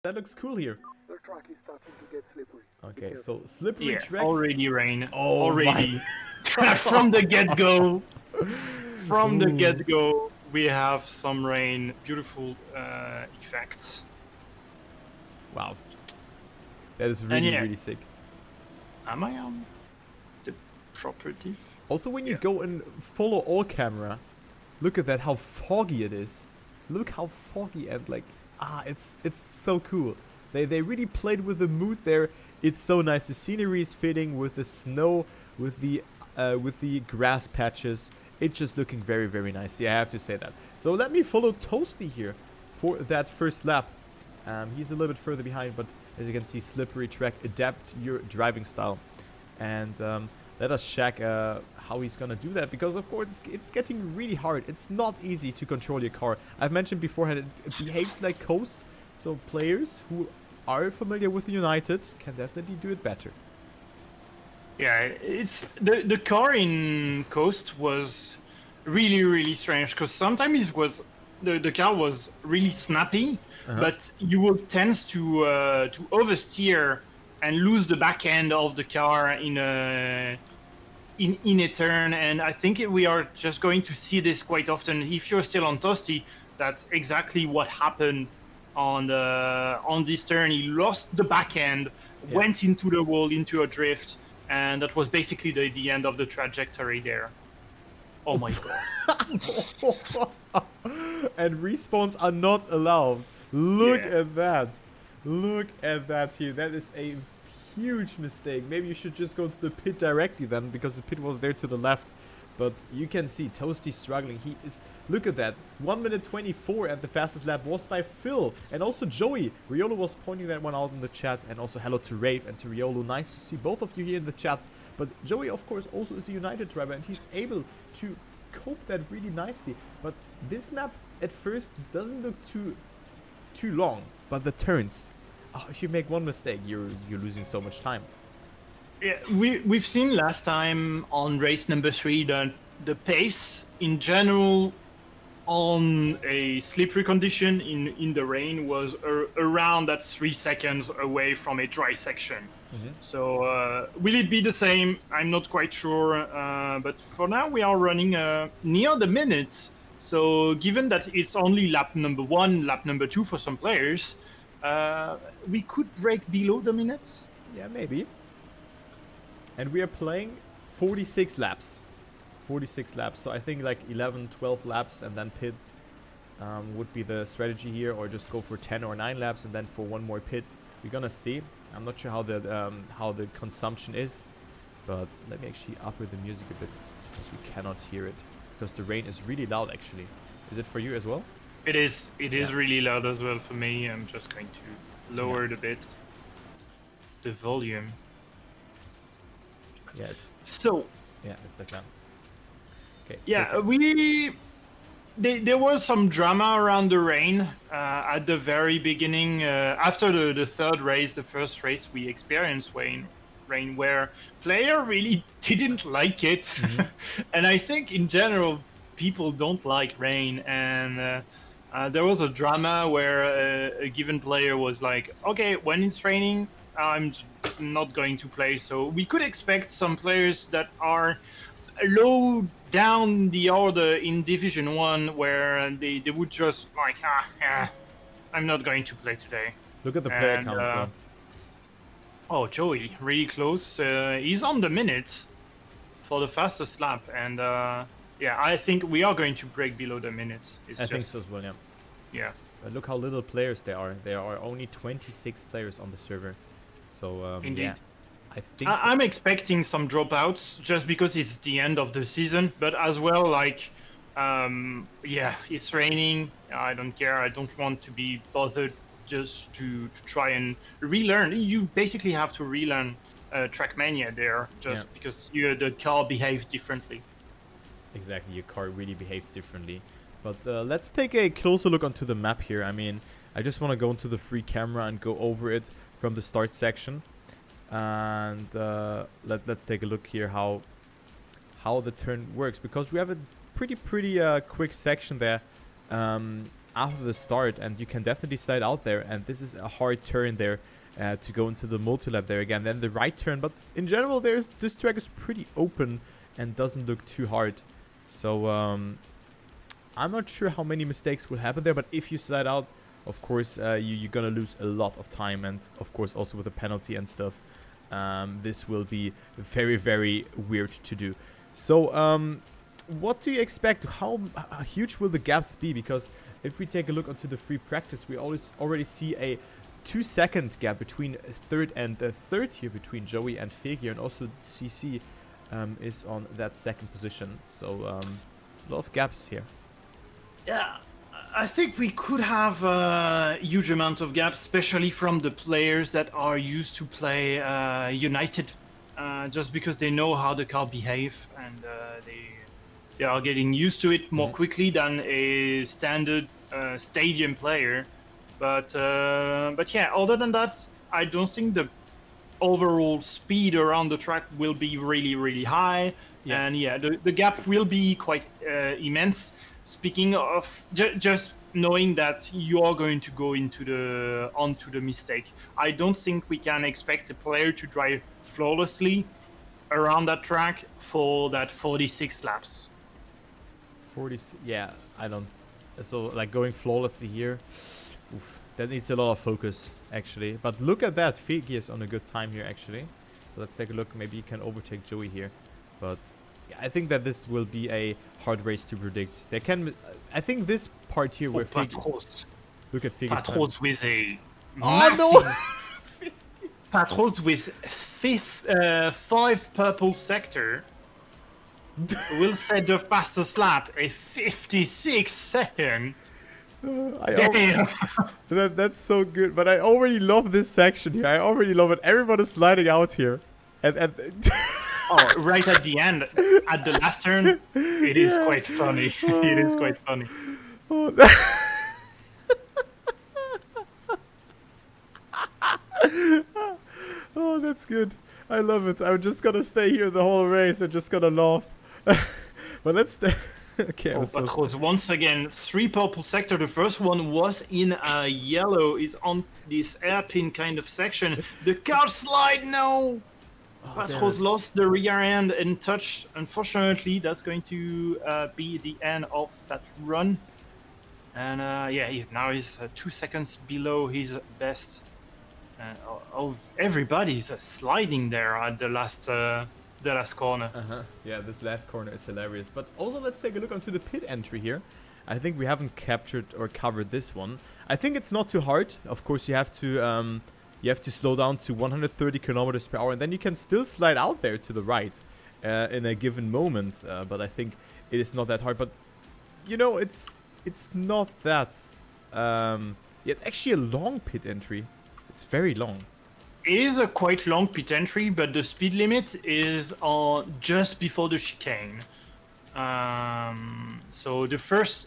That looks cool here. The track is starting to get slippery. Okay, so slippery track. Already rain. Oh, already. From the get-go. From the get-go, we have some rain. Beautiful effects. Wow. That is really, really sick. Am I on the property? Also, when you go and follow all camera, look at that, how foggy it is. Look how foggy and like, it's so cool. They really played with the mood there. It's so nice. The scenery is fitting with the snow, with the grass patches. It's just looking very, very nice. Yeah, I have to say that. So let me follow Toasty here for that first lap. He's a little bit further behind, but as you can see, slippery track, adapt your driving style. And let us check how he's gonna do that, because of course it's getting really hard. It's not easy to control your car. I've mentioned beforehand it behaves like Coast, so players who are familiar with United can definitely do it better. Yeah, it's the car in Coast was really, really strange, because sometimes it was the car was really snappy, but you would tend to oversteer and lose the back end of the car in a turn, and I think we are just going to see this quite often. If you're still on Toasty, that's exactly what happened on this turn. He lost the back end, went into the wall, into a drift, and that was basically the end of the trajectory there. Oh my god. And respawns are not allowed. Look at that. Look at that here. That is a huge mistake. Maybe you should just go to the pit directly then, because the pit was there to the left. But you can see Toasty struggling. He is, look at that, 1 minute 24, and the fastest lap was by Phil and also Joey. Riolo was pointing that one out in the chat, and also hello to Rave and to Riolo. Nice to see both of you here in the chat. But Joey, of course, also is a United driver, and he's able to cope that really nicely. But this map at first doesn't look too long, but the turns, if you make one mistake, you're losing so much time. Yeah, we've seen last time on race number 3 that the pace in general on a slippery condition in the rain was around that 3 seconds away from a dry section. So will it be the same? I'm not quite sure, but for now we are running near the minute. So given that it's only lap number 1, lap number 2 for some players, we could break below the minute. Yeah, maybe. And we are playing 46 laps. 46 laps. So I think like 11, 12 laps and then pit would be the strategy here. Or just go for 10 or 9 laps and then for one more pit. We're gonna see. I'm not sure how the consumption is. But let me actually upper the music a bit, because we cannot hear it. Because the rain is really loud actually. Is it for you as well? It is really loud as well for me. I'm just going to lower it a bit. The volume. Yeah. So. Yeah, it's like that. Okay. Yeah, perfect. there was some drama around the rain at the very beginning. After the third race, the first race, we experienced rain where player really didn't like it. And I think in general, people don't like rain. And there was a drama where a given player was like, okay, when it's raining, I'm not going to play. So we could expect some players that are low down the order in Division 1 where they would just like, I'm not going to play today. Look at the player count though. Oh, Joey, really close. He's on the minute for the fastest lap. And yeah, I think we are going to break below the minute. I think so as well, yeah. Yeah. But look how little players there are. There are only 26 players on the server. So, indeed. yeah. I think I'm expecting some dropouts just because it's the end of the season, but as well, like, yeah, it's raining. I don't care. I don't want to be bothered just to try and relearn. You basically have to relearn Trackmania there just because the car behaves differently. Exactly, your car really behaves differently. But let's take a closer look onto the map here. I mean, I just want to go into the free camera and go over it from the start section. And let's take a look here how the turn works, because we have a pretty quick section there after the start, and you can definitely slide out there. And this is a hard turn there to go into the multi-lap there again. Then the right turn, but in general, this track is pretty open and doesn't look too hard. So I'm not sure how many mistakes will happen there, but if you slide out, of course, you're gonna lose a lot of time, and of course also with a penalty and stuff. This will be very, very weird to do. So what do you expect? How huge will the gaps be? Because if we take a look onto the free practice, we already see a 2-second gap between third and third here between Joey and Fig here, and also CC is on that second position. So a lot of gaps here. Yeah, I think we could have a huge amount of gaps, especially from the players that are used to play United, just because they know how the car behave, and they are getting used to it more quickly than a standard stadium player. But yeah, other than that, I don't think the overall speed around the track will be really, really high. Yeah. And yeah, the gap will be quite immense. Speaking of just knowing that you are going to go onto the mistake, I don't think we can expect a player to drive flawlessly around that track for that 46 laps. 46, yeah, I don't. So like going flawlessly here, oof, that needs a lot of focus actually. But look at that, Figi is on a good time here actually. So let's take a look. Maybe you can overtake Joey here, but yeah, I think that this will be a hard race to predict. They can. I think this part here where Patros. Look at Figi's time. Patros with a Oh massive. Patros with 5 purple sector will set the fastest lap, a 56 second. Damn. That's so good, but I already love this section here. I already love it. Everyone is sliding out here, and oh, right at the end, at the last turn, it is quite funny. It is quite funny. Oh, oh, that's good. I love it. I'm just gonna stay here the whole race. I'm just gonna laugh. But let's stay. Okay, Patros, once again, 3 purple sector. The first one was in yellow, is on this airpin kind of section. The car slide, no! Oh, Patros lost the rear end and touched. Unfortunately, that's going to be the end of that run. And yeah, now he's 2 seconds below his best. Everybody's sliding there at the last corner. Yeah, this last corner is hilarious. But also, let's take a look onto the pit entry here. I think we haven't captured or covered this one. I think it's not too hard. Of course, you have to slow down to 130 kilometers per hour, and then you can still slide out there to the right in a given moment. But I think it is not that hard. But you know, it's not that. Yeah, it's actually a long pit entry. It's very long. It is a quite long pit entry, but the speed limit is on just before the chicane. So the first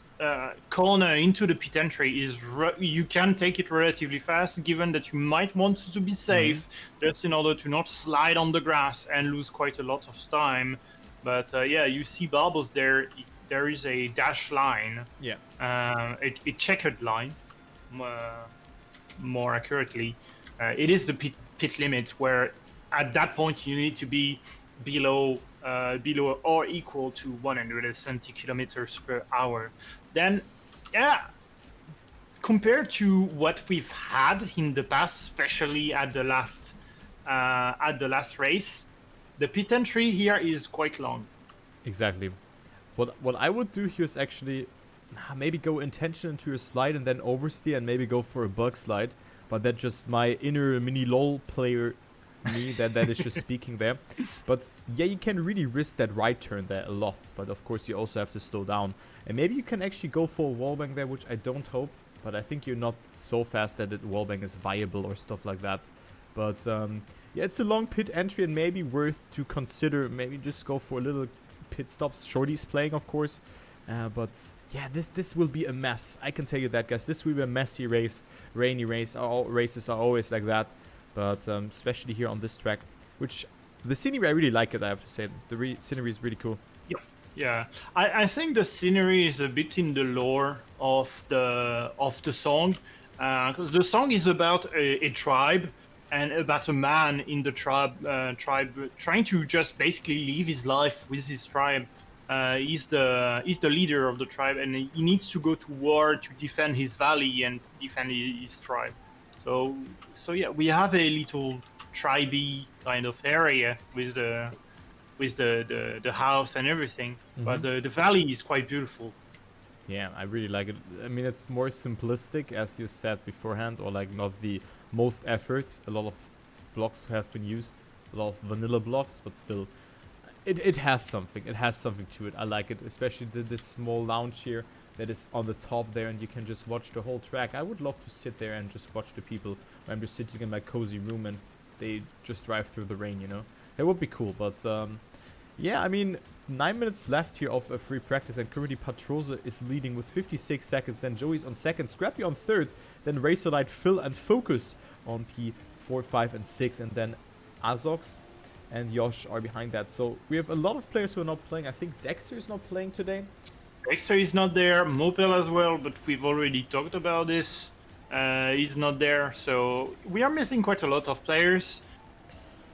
corner into the pit entry is you can take it relatively fast, given that you might want to be safe, just in order to not slide on the grass and lose quite a lot of time. But yeah, you see bubbles there. There is a dash line. Yeah. A checkered line, more accurately. It is the pit limit, where at that point you need to be below or equal to 170 kilometers per hour. Then, yeah, compared to what we've had in the past, especially at the last race, the pit entry here is quite long. Exactly. What I would do here is actually maybe go intention into a slide and then oversteer and maybe go for a bug slide. But that's just my inner mini LOL player me that is just speaking there. But yeah, you can really risk that right turn there a lot. But of course you also have to slow down. And maybe you can actually go for a wallbang there, which I don't hope. But I think you're not so fast that wallbang is viable or stuff like that. But yeah, it's a long pit entry and maybe worth to consider. Maybe just go for a little pit stops. Shorty's playing, of course. But yeah, this will be a mess. I can tell you that, guys. This will be a messy race, rainy race. All races are always like that. But especially here on this track, which the scenery, I really like it, I have to say. The scenery is really cool. Yep. Yeah, I think the scenery is a bit in the lore of the song, because the song is about a tribe and about a man in the tribe trying to just basically live his life with his tribe. He's the leader of the tribe, and he needs to go to war to defend his valley and defend his tribe. So yeah, we have a little tribey kind of area with the house and everything. But the valley is quite beautiful. Yeah, I really like it. I mean, it's more simplistic, as you said beforehand, or like not the most effort. A lot of blocks have been used, a lot of vanilla blocks, but still, it has something. It has something to it. I like it, especially this small lounge here that is on the top there, and you can just watch the whole track. I would love to sit there and just watch the people. I'm just sitting in my cozy room and they just drive through the rain, you know? It would be cool, but yeah, I mean, 9 minutes left here of a free practice, and currently Patrosa is leading with 56 seconds, then Joey's on second, Scrappy on third, then Razorlight, Phil, and Focus on P4, 5, and 6, and then Azox and Yosh are behind that. So we have a lot of players who are not playing. I think Dexter is not playing today. Dexter is not there, Mopel as well, but we've already talked about this. He's not there, so we are missing quite a lot of players.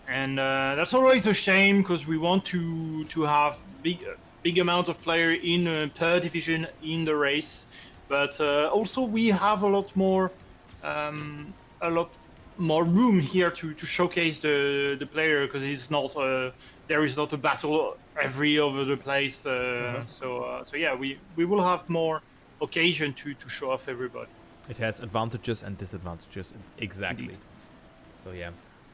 And that's always a shame, because we want to have big amount of player in per division in the race, but also we have a lot more room here to showcase the player, because it's not there is not a battle every over the place. So yeah, we will have more occasion to show off everybody. It has advantages and disadvantages, exactly. Indeed. So yeah.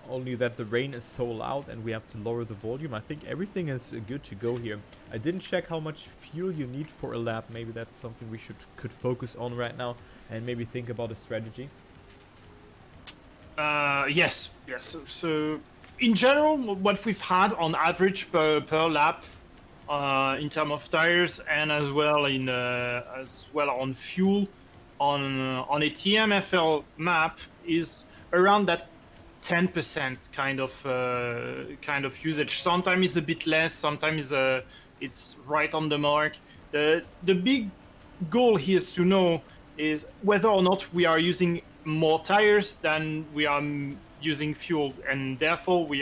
Only that the rain is so loud and we have to lower the volume. I think everything is good to go here. I didn't check how much fuel you need for a lap. Maybe that's something we could focus on right now and maybe think about a strategy. Yes. So in general, what we've had on average per lap, in terms of tires and as well on fuel, on a TMFL map is around that 10% kind of usage. Sometimes it's a bit less, sometimes it's right on the mark. The big goal here is to know is whether or not we are using more tires than we are using fuel, and therefore we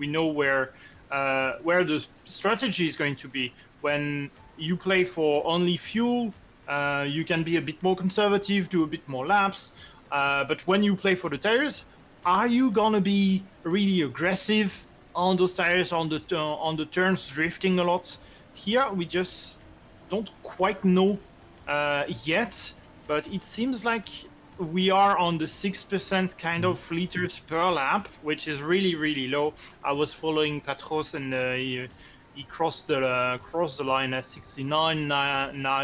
know where the strategy is going to be. When you play for only fuel, you can be a bit more conservative, do a bit more laps, but when you play for the tires, are you gonna be really aggressive on those tires, on the turns, drifting a lot? Here we just don't quite know yet, but it seems like we are on the 6% kind of liters per lap, which is really low. I was following Patros, and he crossed the line at 69. Now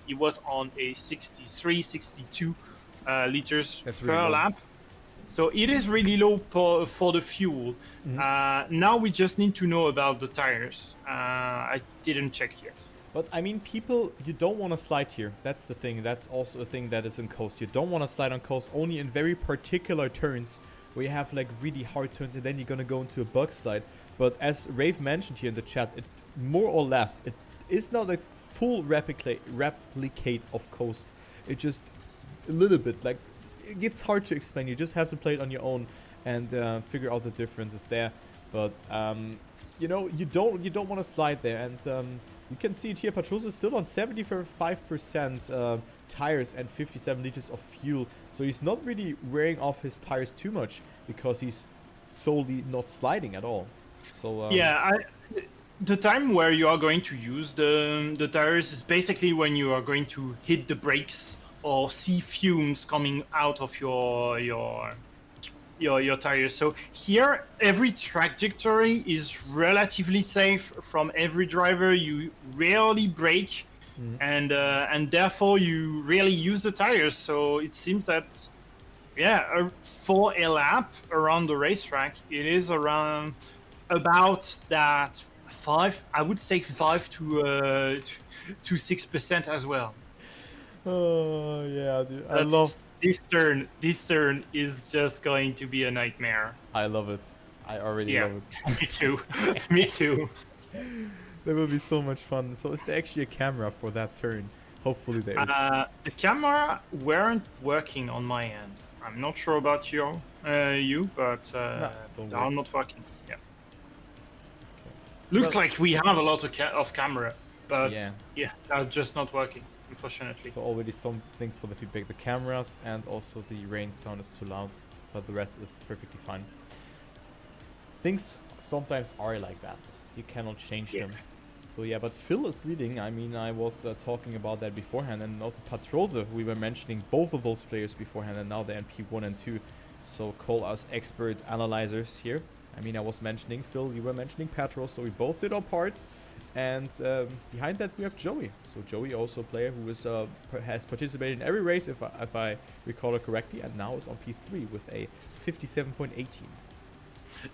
he was on a 63, 62 liters That's per really low. lap. So it is really low for the fuel. Now we just need to know about the tires. I didn't check yet. But I mean, people, you don't want to slide here. That's the thing. That's also a thing that is in coast. You don't want to slide on coast only in very particular turns where you have like really hard turns, and then you're going to go into a bug slide. But as Rave mentioned here in the chat, it more or less, it is not a full replicate of coast. It just a little bit, like, it gets hard to explain. You just have to play it on your own and figure out the differences there. But you know, you don't want to slide there, and you can see it here. Patros is still on 75% tires and 57 liters of fuel, so he's not really wearing off his tires too much because he's solely not sliding at all. So yeah, the time where you are going to use the tires is basically when you are going to hit the brakes or see fumes coming out of your tires. So here, every trajectory is relatively safe from every driver. You rarely brake, and therefore you rarely use the tires. So it seems that, yeah, for a lap around the racetrack, it is around about that 5. I would say 5 to 6% as well. oh yeah, dude. I love. This turn. This turn is just going to be a nightmare. I love it. I already love it. Me too. Me too. That would be so much fun. So is there actually a camera for that turn? Hopefully there is. The camera weren't working on my end. I'm not sure about but don't they worry. are not working. Yeah. Looks Well- like we have a lot of camera, but Yeah. they're just not working, unfortunately. So already some things for the feedback. The cameras and also the rain sound is too loud, but the rest is perfectly fine. Things sometimes are like that. You cannot change them. So yeah, but Phil is leading. I mean, I was talking about that beforehand, and also Patrose. We were mentioning both of those players beforehand, and now they're in P1 and 2. So call us expert analyzers here. I mean, I was mentioning Phil, you were mentioning Patros, so we both did our part. And behind that we have Joey. So Joey also a player who is has participated in every race, if I recall it correctly, and now is on P3 with a 57.18.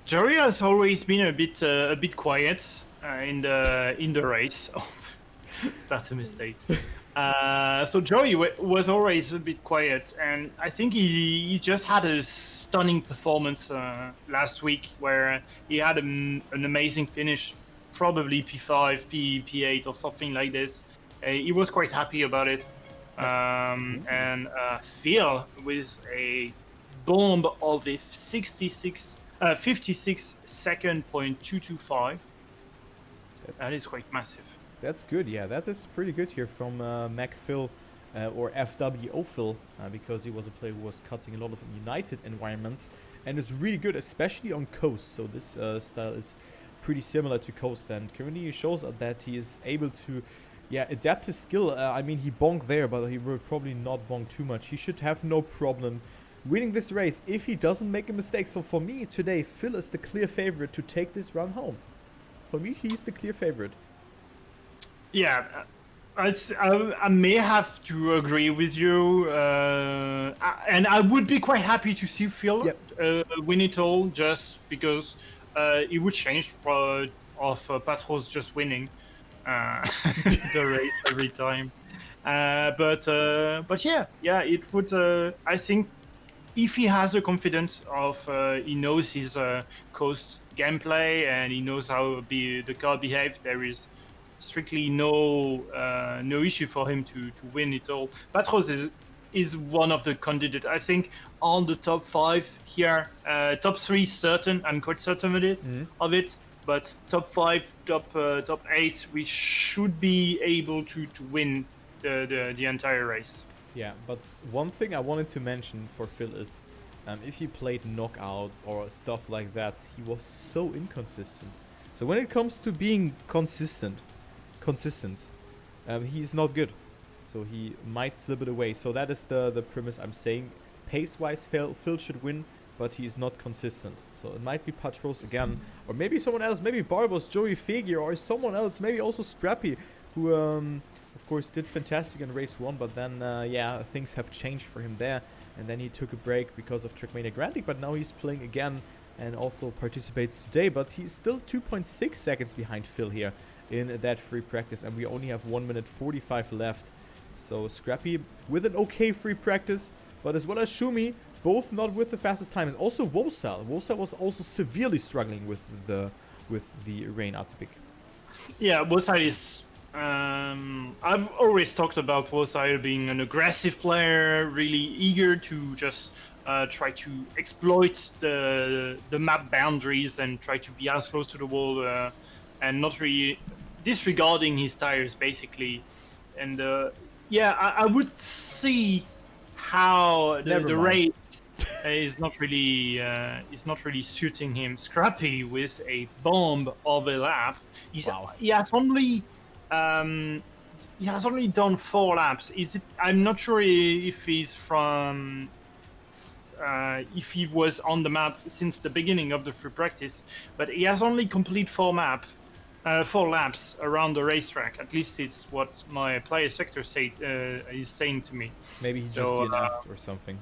Joey has always been a bit quiet in the race. Oh, that's a mistake. So Joey was always a bit quiet, and I think he just had a stunning performance last week, where he had an amazing finish, probably P5, P8 or something like this. He was quite happy about it. And Phil with a bomb of a 56 second .225. That is quite massive. That's good, yeah. That is pretty good here from Mac Phil or FWO Phil, because he was a player who was cutting a lot of United environments and is really good, especially on Coast. So this style is pretty similar to Coast, and currently he shows that he is able to adapt his skill. I mean, he bonked there, but he will probably not bonk too much. He should have no problem winning this race if he doesn't make a mistake. So for me today, Phil is the clear favorite to take this run home. For me, he's the clear favorite. Yeah, I may have to agree with you, and I would be quite happy to see Phil win it all, just because it would change of Patros just winning the race every time. But yeah, it would. I think if he has the confidence of he knows his Coast gameplay and he knows how the car behaves, there is strictly no issue for him to win it all. Patros is one of the candidates. I think on the top 5 here, top 3 certain. I'm quite certain of it. But top 5, top 8, we should be able to win the entire race. Yeah, but one thing I wanted to mention for Phil is, if he played knockouts or stuff like that, he was so inconsistent. So when it comes to being consistent, he's not good. So he might slip it away. So that is the premise I'm saying. Pace-wise, Phil should win, but he is not consistent. So it might be Patros again, or maybe someone else, maybe Barbos, Joey Figure, or someone else, maybe also Scrappy, who of course did fantastic in race 1, but then things have changed for him there, and then he took a break because of Trackmania League, but now he's playing again and also participates today, but he's still 2.6 seconds behind Phil here in that free practice, and we only have 1 minute 45 left. So Scrappy with an okay free practice, but as well as Shumi, both not with the fastest time, and also Wosal. Wosal was also severely struggling with the rain Atypick. Yeah, Wosal is. I've always talked about Wosal being an aggressive player, really eager to just try to exploit the map boundaries and try to be as close to the wall and not really disregarding his tires, basically. And I would see how the race is not really suiting him. Scrappy with a bomb of a lap. He has only done 4 laps. I'm not sure if he's from if he was on the map since the beginning of the free practice, but he has only completed 4 laps around the racetrack. At least it's what my player sector is saying to me. Maybe he's just DNF'd or something.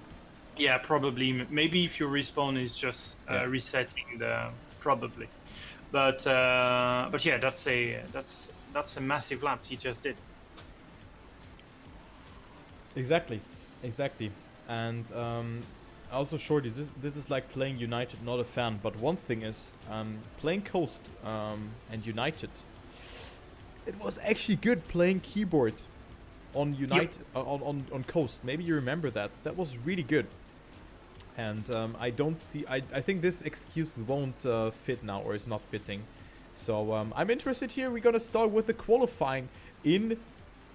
Yeah, probably. Maybe if you respawn, is just resetting probably. But yeah, that's a massive lap he just did. Exactly, and also Shorty, this is like playing United, not a fan, but one thing is playing Coast and United, it was actually good playing keyboard on on Coast. Maybe you remember that. That was really good. And I think this excuse won't fit now, or is not fitting. So I'm interested here. We're gonna start with the qualifying in.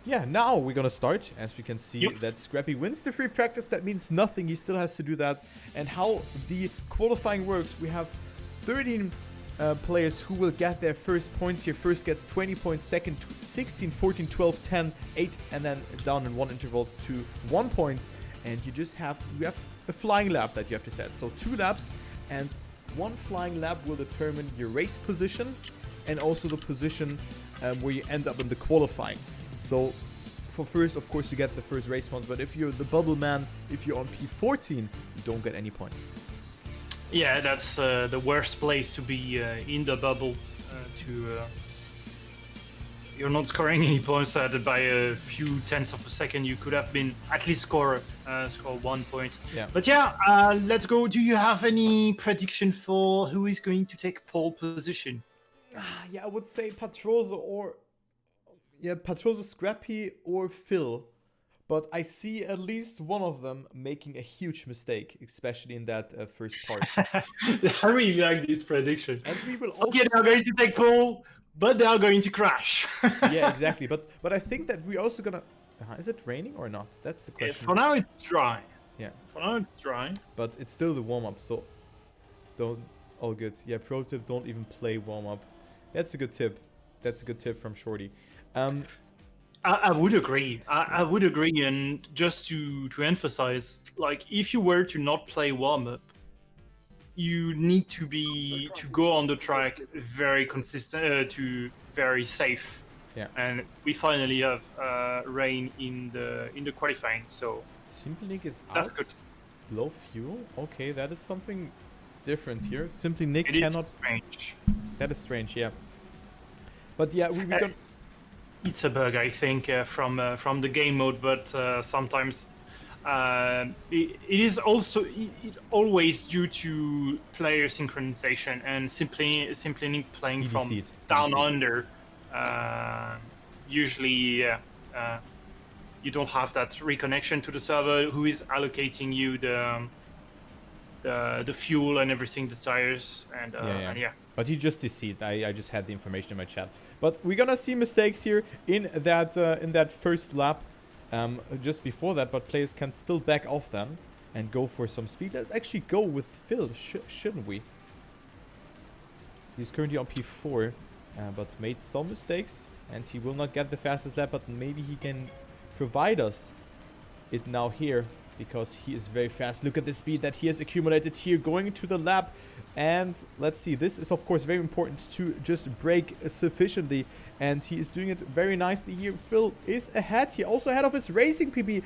Yeah, now we're gonna start. As we can see, that Scrappy wins the free practice. That means nothing. He still has to do that. And how the qualifying works, we have 13 players who will get their first points here. First gets 20 points, second 16, 14, 12, 10, 8, and then down in 1 intervals to 1 point. And you have a flying lap that you have to set. So 2 laps, and 1 flying lap will determine your race position and also the position where you end up in the qualifying. So for first, of course, you get the first race points, but if you're the bubble man, if you're on P14, you don't get any points. Yeah, that's the worst place to be in the bubble. You're not scoring any points by a few tenths of a second. You could have been at least score 1 point. Yeah. But yeah, let's go. Do you have any prediction for who is going to take pole position? Yeah, I would say Patrosa Patrosa, Scrappy, or Phil. But I see at least one of them making a huge mistake, especially in that first part. I really like this prediction. And we will also... Okay, they are going to take pole, but they are going to crash. Yeah, exactly. But I think that we're also gonna... is it raining or not? That's the question. For now, it's dry. Yeah. For now, it's dry. But it's still the warm-up, so... All good. Yeah, pro tip, don't even play warm-up. That's a good tip. That's a good tip from Shorty. I would agree. I would agree, and just to emphasize, like, if you were to not play warm-up, you need to go on the track very consistent, to very safe. Yeah. And we finally have rain in the qualifying, so Simply Nick is out. that's good. Low fuel. Okay, that is something different here. Simply Nick It cannot. is strange. That is strange. Yeah. But yeah, we got. It's a bug, I think, from the game mode, but sometimes it is also always due to player synchronization and simply playing EDC from it. down EDC. under. Usually, you don't have that reconnection to the server who is allocating you the fuel and everything, the tires, and yeah. But he just deceived. I just had the information in my chat. But we're gonna see mistakes here in that first lap, just before that. But players can still back off them and go for some speed. Let's actually go with Phil, shouldn't we? He's currently on P4, but made some mistakes, and he will not get the fastest lap. But maybe he can provide us it now here, because he is very fast. Look at the speed that he has accumulated here going to the lap. And let's see, this is of course very important to just brake sufficiently, and he is doing it very nicely here. Phil is ahead here, also ahead of his racing PB,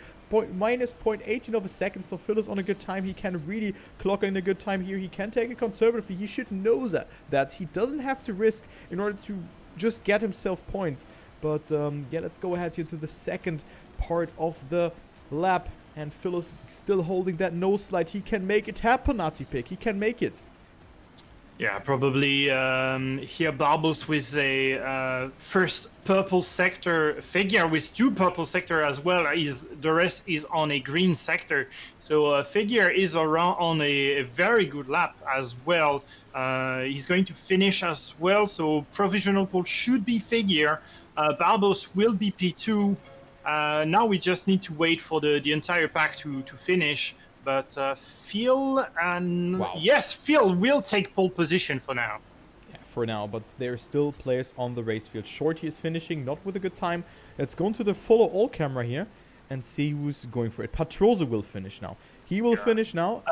minus 0.18 of a second. So Phil is on a good time. He can really clock in a good time here. He can take it conservatively. He should know that he doesn't have to risk in order to just get himself points. But yeah, let's go ahead here to the second part of the lap. And Phil is still holding that nose slide. He can make it happen, Atypick. He can make it. Yeah, probably here Barbos with a first purple sector figure with 2 purple sector as well. The rest is on a green sector. So figure is around on a very good lap as well. He's going to finish as well. So provisional pole should be figure. Barbos will be P2. Now we just need to wait for the entire pack to finish. But Phil and... Wow. Yes, Phil will take pole position for now. Yeah, for now, but there are still players on the race field. Shorty is finishing, not with a good time. Let's go into the follow all camera here and see who's going for it. Patrosa will finish now. He will finish now.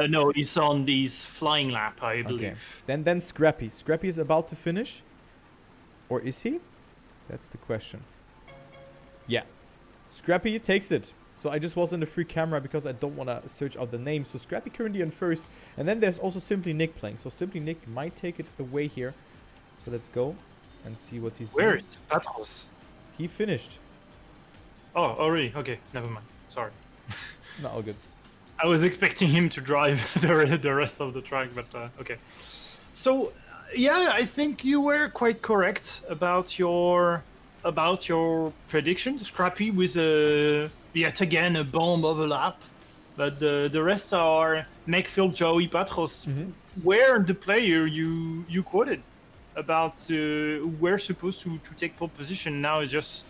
No, he's on this flying lap, I believe. Okay. Then Scrappy. Scrappy is about to finish. Or is he? That's the question. Yeah. Scrappy takes it. So I just was in the free camera because I don't want to search out the name. So Scrappy currently in first. And then there's also Simply Nick playing. So Simply Nick might take it away here. So let's go and see what he's doing. Where is Patros? He finished. Oh, already? Okay, never mind. Sorry. No, all good. I was expecting him to drive the rest of the track, but okay. So, yeah, I think you were quite correct about your about your prediction, Scrappy, with yet again a bomb of a lap. But the rest are Macfield, Joey, Patros. Where the player you quoted about we're supposed to take pole position now is just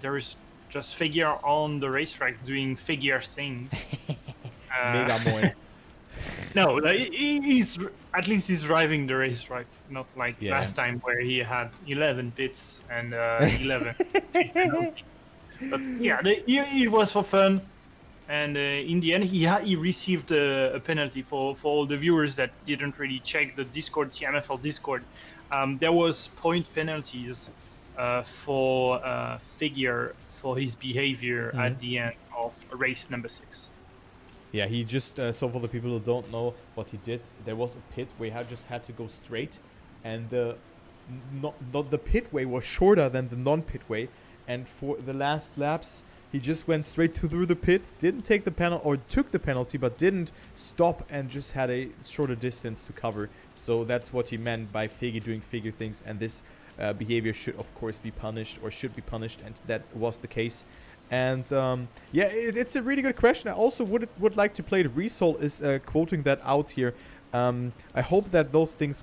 there is just figure on the racetrack doing figure things. Mega moin. No, like, he's at least he's driving the racetrack, not like Yeah. last time where he had 11 pits and 11 pit penalties. But yeah, it was for fun, and in the end, he received a penalty for all the viewers that didn't really check the Discord, tmfl Discord. There was point penalties for figure for his behavior at the end of race number 6. Yeah, he just, so for the people who don't know what he did, there was a pit where he just had to go straight, and the pit way was shorter than the non-pit way, and for the last laps, he just went straight through the pit, didn't take the penalty, or took the penalty, but didn't stop and just had a shorter distance to cover. So that's what he meant by doing figure things, and this behavior should, of course, be punished, or should be punished, and that was the case. And yeah, it's a really good question. I also would like to play it. Resol is quoting that out here. I hope that those things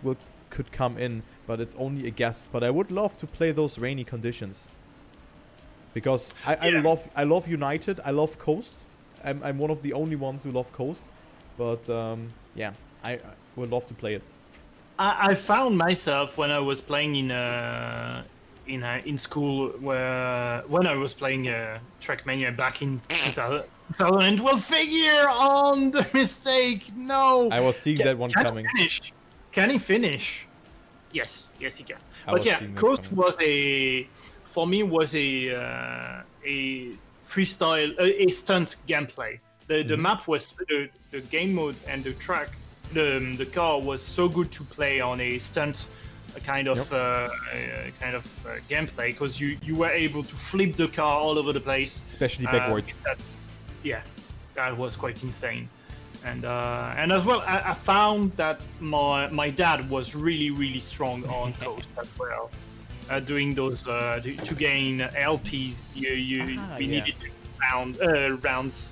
could come in, but it's only a guess. But I would love to play those rainy conditions, because I love United. I love Coast. I'm one of the only ones who love Coast. But yeah, I would love to play it. I found myself when I was playing in school, when I was playing Trackmania back in 2012. Figure on the mistake. No, I was seeing that one coming. Can he finish? Yes, he can. But yeah, Coast for me was a freestyle, a stunt gameplay. The map was the game mode, and the track, the car was so good to play on a stunt kind of gameplay, because you were able to flip the car all over the place, especially backwards. That was quite insane. And as well, I found that my dad was really strong on Coast as well, doing those to gain LP. We needed to rounds,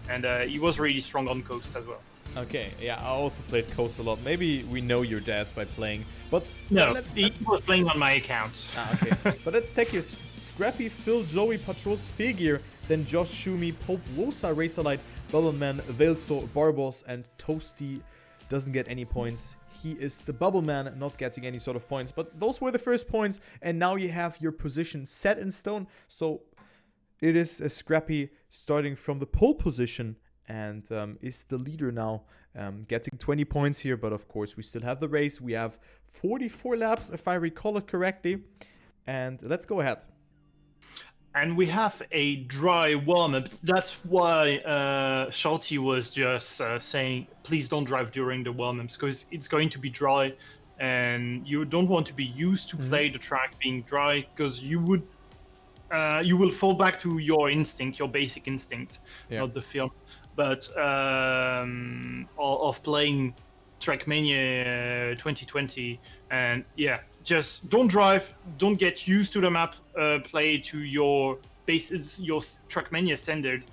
and he was really strong on Coast as well. Okay, yeah, I also played Coast a lot. Maybe we know your dad by playing, but no, he was playing on my account. Okay, but let's take your Scrappy, Phil, Joey, Patros, Figure, then Josh, Shumi, Pope, Wosa, Racerlight, Bubbleman, Velso, Barbos, and Toasty doesn't get any points. He is the Bubbleman, not getting any sort of points. But those were the first points, and now you have your position set in stone. So it is a Scrappy starting from the pole position, and is the leader now, getting 20 points here. But of course, we still have the race. We have 44 laps, if I recall it correctly. And let's go ahead. And we have a dry warm-up. That's why Shorty was just saying, please don't drive during the warm-ups, because it's going to be dry, and you don't want to be used to play the track being dry, because you will fall back to your instinct, your basic instinct, not the film, but of playing Trackmania 2020. And yeah, just don't drive, don't get used to the map, play to your Trackmania standard.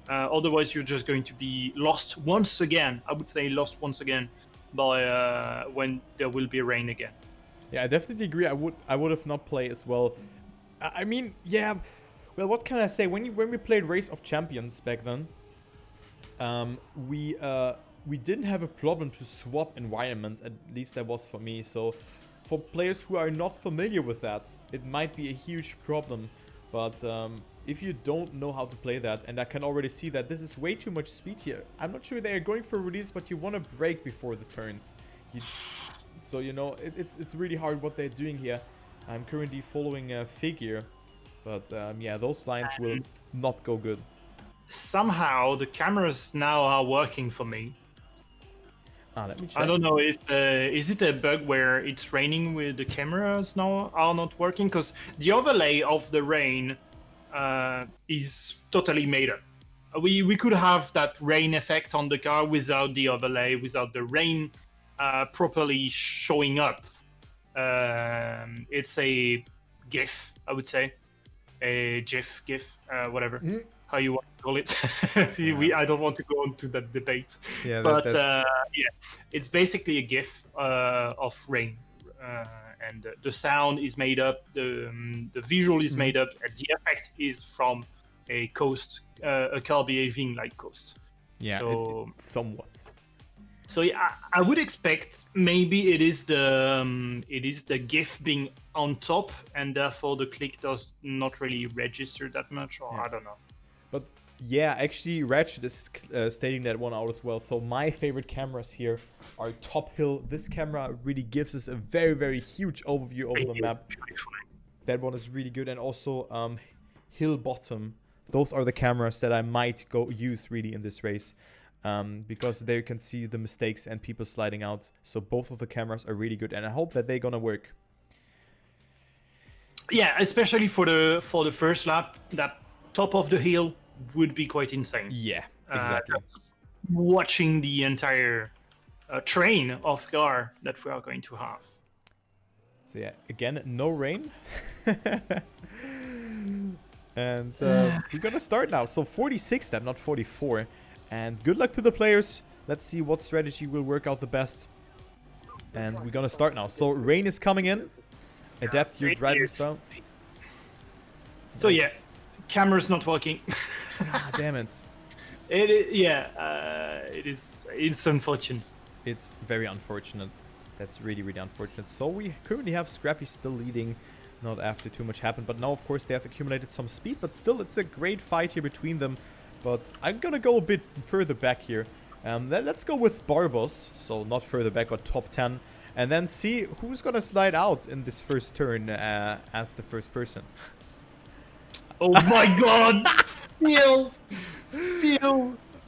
Otherwise, you're just going to be lost once again. I would say lost once again by when there will be rain again. Yeah, I definitely agree. I would have not played as well. I mean, yeah. Well, what can I say? When we played Race of Champions back then, we didn't have a problem to swap environments. At least that was for me. So for players who are not familiar with that, it might be a huge problem. But if you don't know how to play that, and I can already see that this is way too much speed here. I'm not sure they are going for release, but you want to brake before the turns. So you know it's really hard what they're doing here. I'm currently following a Figure, but yeah, those lines will not go good. Somehow the cameras now are working for me. Let me check. I don't know if is it a bug where it's raining with the cameras now are not working, because the overlay of the rain is totally made up. We could have that rain effect on the car without the overlay, without the rain properly showing up. It's a GIF, I would say. a GIF, whatever, Mhm. how you want to call it. I don't want to go into that debate. Yeah, But that's yeah, it's basically a GIF of rain. And the sound is made up, the visual is made up, and the effect is from a coast, a car behaving like coast. yeah, So, somewhat. so yeah, I would expect maybe it is the GIF being on top, and therefore the click does not really register that much, or I don't know. But yeah, actually, Ratchet is stating that one out as well. So my favorite cameras here are top hill. This camera really gives us a very, very huge overview over the map. That one is really good. And also hill bottom. Those are the cameras that I might go use really in this race. Because there you can see the mistakes and people sliding out. So both of the cameras are really good. And I hope that they're going to work. Yeah, especially for the first lap, that top of the hill would be quite insane. Yeah, exactly. Watching the entire train of car that we are going to have. So yeah, again, no rain. And we're gonna start now. So 46 step, not 44. And good luck to the players. Let's see what strategy will work out the best. And we're gonna start now. So rain is coming in. Adapt your driving style. So yeah, camera's not working. Ah, damn it. It's unfortunate. It's very unfortunate. That's really, really unfortunate. So we currently have Scrappy still leading. Not after too much happened. But now, of course, they have accumulated some speed. But still, it's a great fight here between them. But I'm gonna go a bit further back here. Let's go with Barbos. So not further back, but top 10. And then see who's gonna slide out in this first turn as the first person. Oh my god! Phil,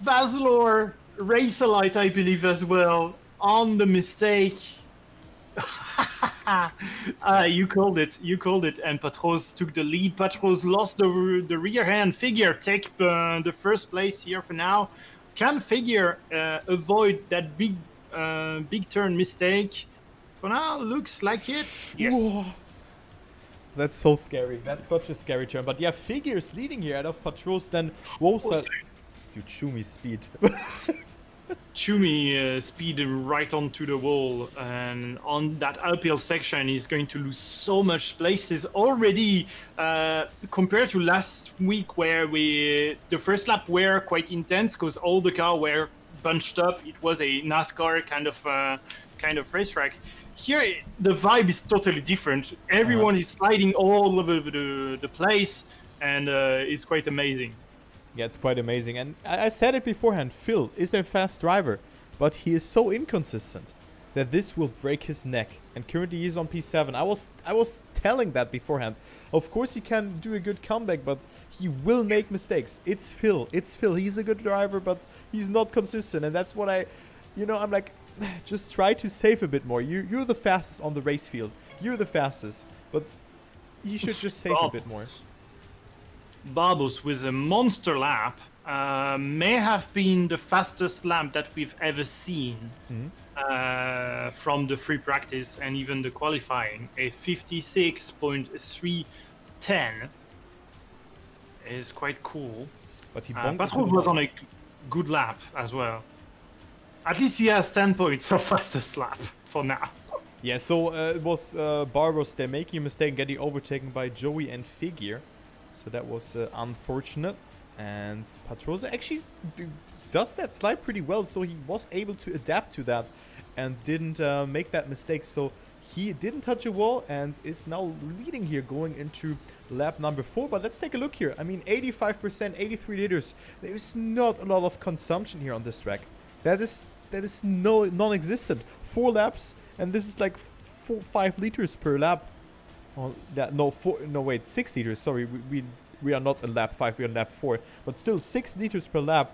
Vaslor, Racerlight, I believe as well, on the mistake. You called it. And Patros took the lead. Patros lost the rear hand. Figure take the first place here for now. Can Figure avoid that big turn mistake? For now, looks like it. Yes. Whoa. That's so scary. That's such a scary turn. But yeah, Figure's leading here out of Patros. Then Wosa. Dude, Shumi's speed. Chumi speed right onto the wall, and on that uphill section he's going to lose so much places already compared to last week where the first lap were quite intense because all the cars were bunched up. It was a NASCAR kind of racetrack. Here the vibe is totally different. Everyone is sliding all over the place, and it's quite amazing. Yeah, it's quite amazing. And I said it beforehand, Phil is a fast driver, but he is so inconsistent that this will break his neck. And currently he's on P7. I was telling that beforehand. Of course he can do a good comeback, but he will make mistakes. It's Phil. He's a good driver, but he's not consistent. And that's what I'm like, just try to save a bit more. You're the fastest on the race field. You're the fastest, but you should just save a bit more. Barbos with a monster lap may have been the fastest lap that we've ever seen from the free practice and even the qualifying. A 56.310 is quite cool. But he Patron was on a good lap as well. At least he has 10 points for fastest lap for now. Yeah, so it was Barbos there making a mistake and getting overtaken by Joey and Figure. So that was unfortunate. And Patroza actually does that slide pretty well. So he was able to adapt to that and didn't make that mistake. So he didn't touch a wall and is now leading here going into lap number 4. But let's take a look here. I mean, 85%, 83 liters. There is not a lot of consumption here on this track. That is non-existent. 4 laps, and this is like 5 liters per lap. Oh, wait, 6 liters. Sorry, we are not on lap 5, we are on lap 4. But still 6 liters per lap,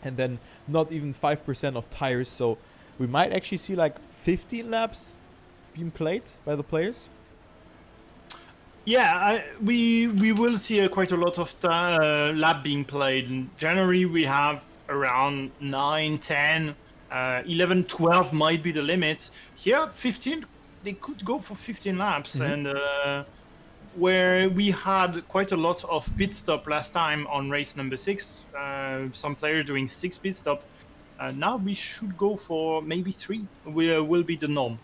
and then not even 5% of tires. So we might actually see like 15 laps being played by the players. Yeah, we will see quite a lot of lap being played. In January we have around 9, 10, 11, 12 might be the limit. Here 15, they could go for 15 laps, and where we had quite a lot of pit stop last time on race number 6. Some players doing 6 pit stop. Now we should go for maybe 3. Will be the norm.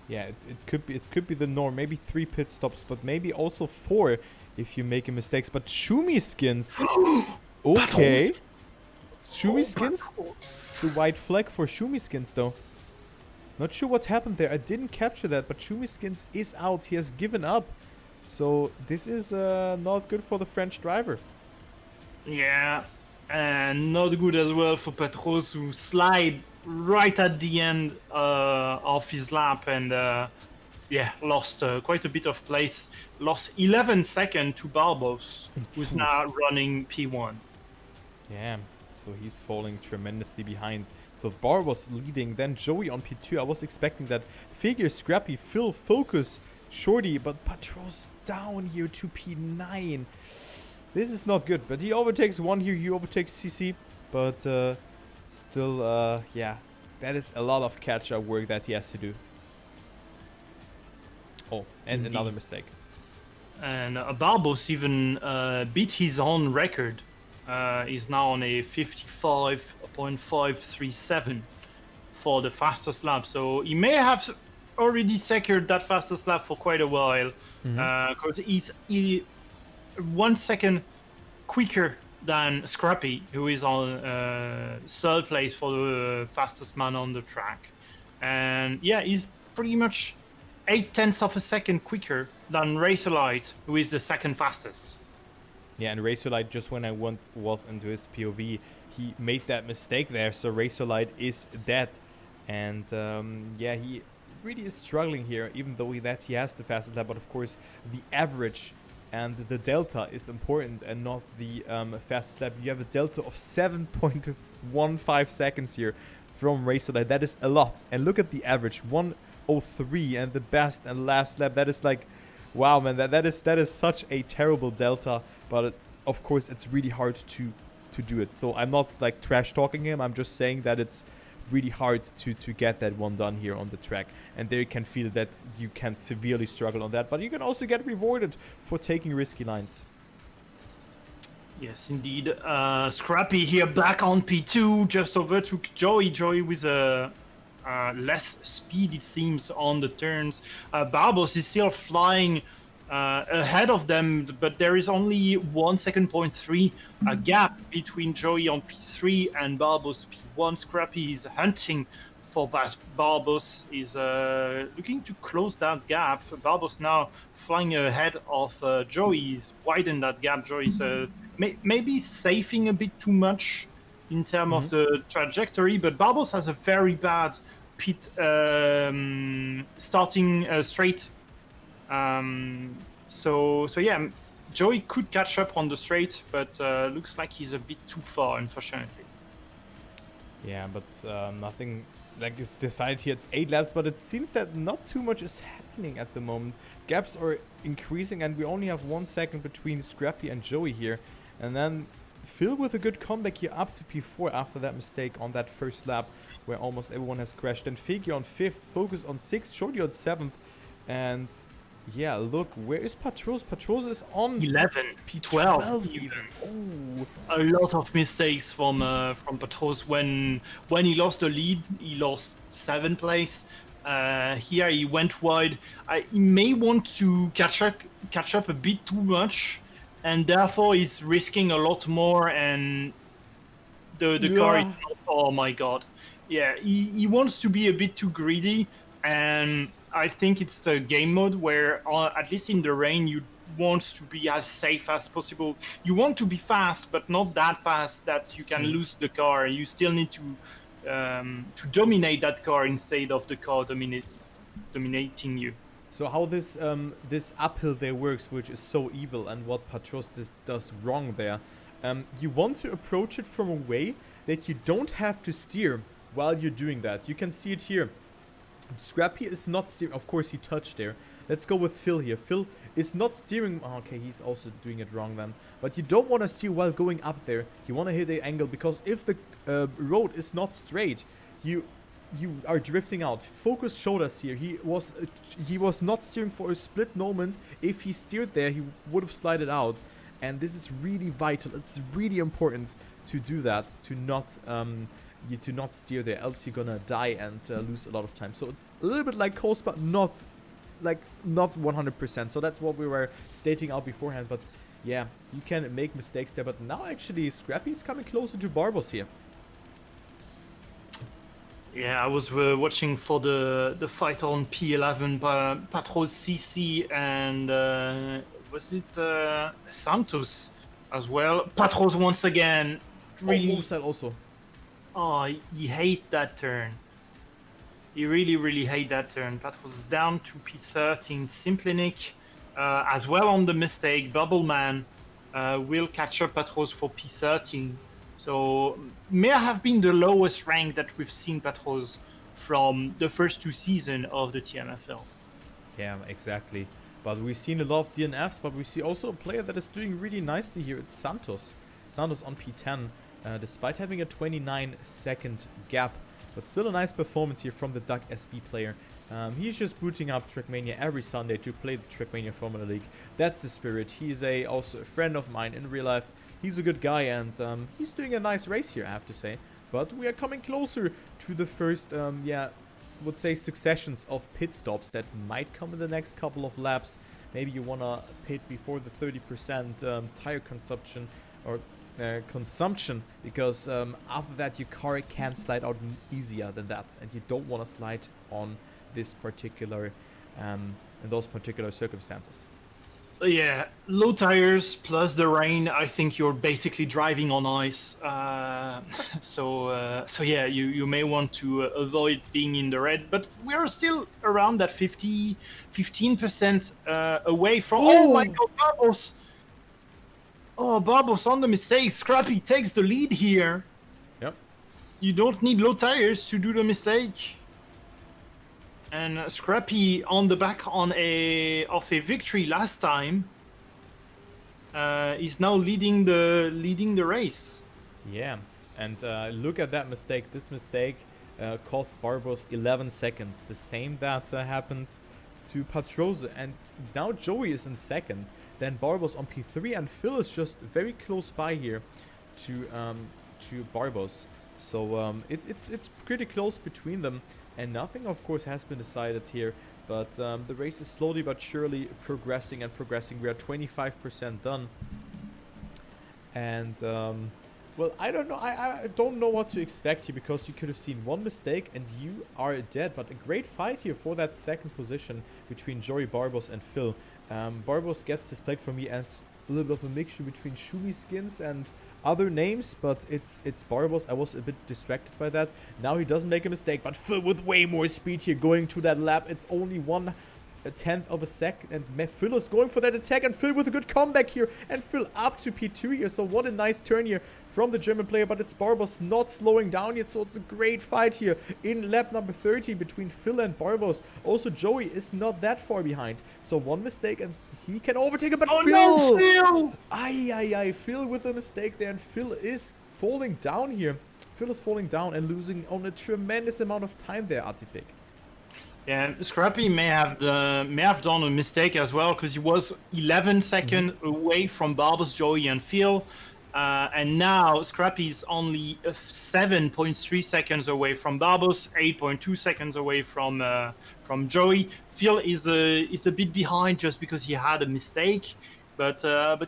Yeah, it could be the norm. Maybe 3 pit stops, but maybe also 4 if you make a mistakes. But Shumi Skins, okay. Shumi Skins, the white flag for Shumi Skins though. Not sure what happened there. I didn't capture that, but Shumi Skins is out. He has given up. So this is not good for the French driver. Yeah, and not good as well for Petros, who slide right at the end of his lap and lost quite a bit of place. Lost 11 seconds to Barbos, who's now running P1. Yeah, so he's falling tremendously behind. So Bar was leading, then Joey on P2. I was expecting that. Figure, Scrappy, Phil, Focus, Shorty, but Patros down here to P9. This is not good, but he overtakes 1 here, he overtakes CC, but still, yeah, that is a lot of catch-up work that he has to do. Oh, and another mistake. And Barbos even beat his own record. He's now on a 55.537 for the fastest lap. So he may have already secured that fastest lap for quite a while. Because he's 1 second quicker than Scrappy, who is on 3rd place for the fastest man on the track. And yeah, he's pretty much 0.8 of a second quicker than Racerlight, who is the 2nd fastest. Yeah, and Racerlight, just when I was into his POV, he made that mistake there, so Racerlight is dead. And yeah, he really is struggling here, even though he has the fastest lap, but of course the average and the delta is important and not the fastest lap. You have a delta of 7.15 seconds here from Racerlight. That is a lot. And look at the average, 1:03, and the best and last lap, that is like, wow, man, that is such a terrible delta. But of course, it's really hard to do it. So I'm not like trash talking him. I'm just saying that it's really hard to get that one done here on the track. And there you can feel that you can severely struggle on that. But you can also get rewarded for taking risky lines. Yes, indeed. Scrappy here back on P2, just overtook Joey. Joey with a less speed, it seems, on the turns. Barbos is still flying ahead of them, but there is only 1 second point 3 a gap between Joey on P3 and Barbos P1. Scrappy is hunting for Barbos, is looking to close that gap. Barbos now flying ahead of Joey. He's widened that gap. Joey is maybe safing a bit too much in terms of the trajectory, but Barbos has a very bad pit starting straight. So yeah, Joey could catch up on the straight, but looks like he's a bit too far, unfortunately. Yeah, but nothing like is decided here. It's 8 laps, but it seems that not too much is happening at the moment. Gaps are increasing, and we only have 1 second between Scrappy and Joey here. And then Phil with a good comeback here up to P4 after that mistake on that first lap where almost everyone has crashed. And Figure on 5th, Focus on 6th, Shorty on 7th, and yeah, look, where is Patros? Patros is on 11, P12 even. Oh, a lot of mistakes from Patros. When he lost the lead, he lost 7th place. Here he went wide. He may want to catch up a bit too much, and therefore he's risking a lot more. And the car is not, oh my god, yeah, he wants to be a bit too greedy, and I think it's the game mode where, at least in the rain, you want to be as safe as possible. You want to be fast, but not that fast that you can lose the car. You still need to dominate that car instead of the car dominating you. so how this this uphill there works, which is so evil, and what Patros does wrong there. You want to approach it from a way that you don't have to steer while you're doing that. You can see it here. Scrappy is not steering. Of course, he touched there. Let's go with Phil here. Phil is not steering. Oh, okay, he's also doing it wrong then. But you don't want to steer while going up there. You want to hit the angle, because if the road is not straight, you you are drifting out. Focus showed us here. He was not steering for a split moment. If he steered there, he would have slided out. And this is really vital. It's really important to do that, to not steer there, else you're gonna die and lose a lot of time. So it's a little bit like coast, but not 100%. So that's what we were stating out beforehand. But yeah, you can make mistakes there. But now actually Scrappy's coming closer to Barbos here. Yeah, I was watching for the fight on P11 by Patros CC and was it Santos as well? Patros once again really. Also. Oh, he hate that turn. He really hate that turn. Patros down to P13. Simplinic as well on the mistake. Bubbleman will catch up Patros for P13. So may have been the lowest rank that we've seen Patros from the first 2 seasons of the TMFL. Yeah, exactly. But we've seen a lot of DNFs, but we see also a player that is doing really nicely here. It's Santos. Santos on P10, despite having a 29-second gap. But still a nice performance here from the Duck SB player. He's just booting up Trackmania every Sunday to play the Trackmania Formula League. That's the spirit. He's also a friend of mine in real life. He's a good guy, and he's doing a nice race here, I have to say. But we are coming closer to the first, would say successions of pit stops that might come in the next couple of laps. Maybe you want to pit before the 30% tire consumption or consumption, because after that your car can slide out easier than that, and you don't want to slide on this particular in those particular circumstances. Yeah, low tires plus the rain. I think you're basically driving on ice. So yeah, you may want to avoid being in the red. But we are still around that 15% away from. Oh my God, Barbos! Oh, Barbos on the mistake. Scrappy takes the lead here. Yep. You don't need low tires to do the mistake. And Scrappy on the back of a victory last time is now leading the race. Yeah, and look at that mistake. This mistake cost Barbos 11 seconds, the same that happened to Patrosa. And now Joey is in second, then Barbos on P3, and Phil is just very close by here to Barbos. So it's pretty close between them. And nothing, of course, has been decided here, but the race is slowly but surely progressing and progressing. We are 25% done. And, well, I don't know. I don't know what to expect here, because you could have seen one mistake and you are dead. But a great fight here for that second position between Joey, Barbos, and Phil. Barbos gets displayed for me as a little bit of a mixture between Shumi Skins and other names, but it's Barbos. I was a bit distracted by that. Now he doesn't make a mistake, but Phil with way more speed here going to that lap. It's only 1/10 of a second, and Phil is going for that attack, and Phil with a good comeback here, and Phil up to P2 here. So what a nice turn here from the German player, but it's Barbos not slowing down yet. So it's a great fight here in lap number 30 between Phil and Barbos. Also Joey is not that far behind, so one mistake and he can overtake him, but Oh Phil! no, Phil! Aye, Phil with a mistake there, and Phil is falling down here. Phil is falling down and losing on a tremendous amount of time there, Atypick. Yeah, Scrappy may have done a mistake as well, because he was 11 seconds away from Barbos, Joey, and Phil. And now Scrappy's only 7.3 seconds away from Barbos, 8.2 seconds away from Joey. Phil is a bit behind just because he had a mistake. But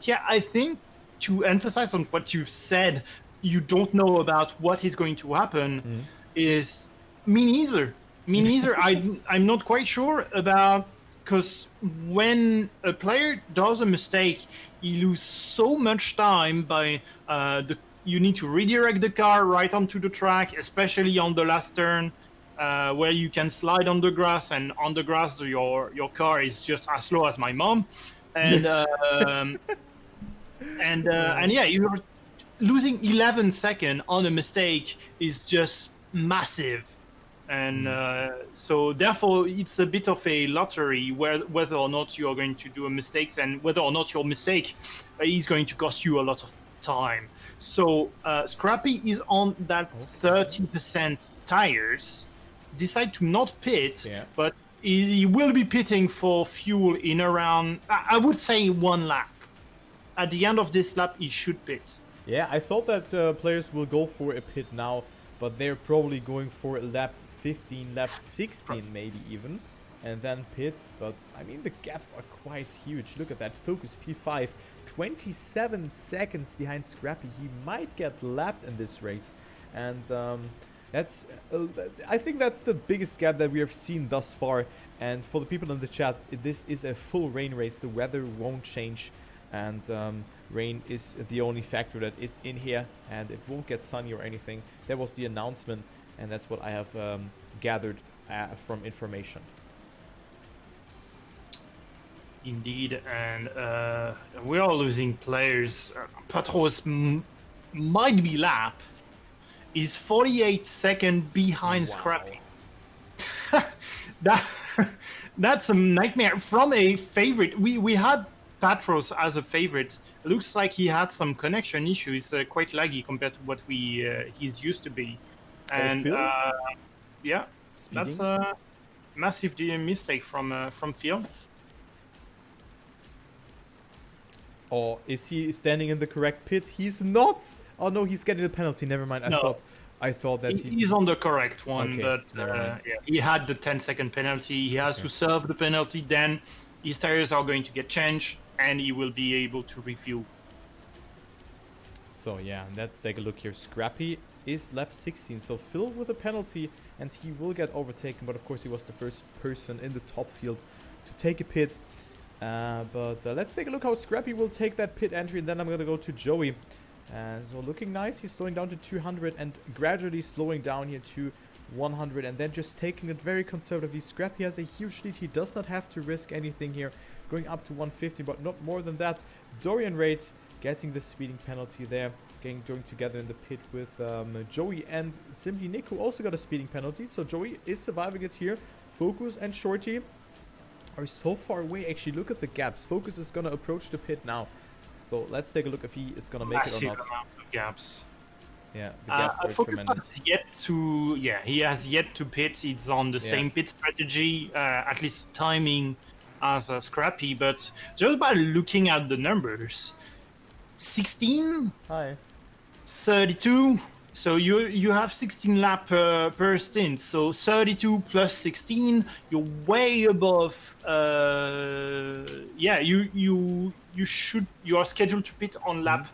yeah, I think to emphasize on what you've said, you don't know about what is going to happen, is me neither. Me neither. I'm not quite sure about, because when a player does a mistake, you lose so much time by you need to redirect the car right onto the track, especially on the last turn, where you can slide on the grass, and on the grass your car is just as slow as my mom, and and yeah, you're losing 11 seconds on a mistake is just massive. And so therefore it's a bit of a lottery whether or not you are going to do a mistake, and whether or not your mistake is going to cost you a lot of time. So Scrappy is on that 30% tires, decide to not pit, Yeah. but he will be pitting for fuel in around, I would say, 1 lap. At the end of this lap, he should pit. Yeah, I thought that players will go for a pit now, but they're probably going for lap 15, lap 16 maybe even, and then pit. But I mean, the gaps are quite huge. Look at that. Focus P5, 27 seconds behind Scrappy. He might get lapped in this race, and that's I think that's the biggest gap that we have seen thus far. And for the people in the chat, this is a full rain race. The weather won't change, and rain is the only factor that is in here, and it won't get sunny or anything. That was the announcement, and that's what I have gathered from information. Indeed, and we are losing players. Patros might be lap. Is 48 seconds behind Scrappy. That's a nightmare from a favorite. We had Patros as a favorite. Looks like he had some connection issues, quite laggy compared to what he's used to be. And yeah, Speeding? that's a massive mistake from Phil. Or is he standing in the correct pit? He's not. Oh no, he's getting the penalty. Never mind. No. I thought that He's on the correct one, Okay, but never mind. yeah, he had the 10-second penalty. He has to serve the penalty. Then his tires are going to get changed, and he will be able to refuel. So yeah, let's take a look here. Scrappy is lap 16, so Phil with a penalty, and he will get overtaken. But of course, he was the first person in the top field to take a pit. But let's take a look how Scrappy will take that pit entry, and then I'm gonna go to Joey. So looking nice, he's slowing down to 200 and gradually slowing down here to 100, and then just taking it very conservatively. Scrappy has a huge lead. He does not have to risk anything here, going up to 150, but not more than that. Dorian Raid getting the speeding penalty there, going together in the pit with Joey and Simply Nick, who also got a speeding penalty. So Joey is surviving it here. Focus and Shorty are so far away. Actually, look at the gaps. Focus is gonna approach the pit now. So let's take a look if he is gonna make it or not. Amount of gaps. Yeah, the gaps are Focus tremendous. he has yet to pit. It's on the same pit strategy, at least timing as Scrappy. But just by looking at the numbers, 16, Hi. 32. So you have 16 lap per stint. So 32 plus 16, you're way above. You are scheduled to pit on lap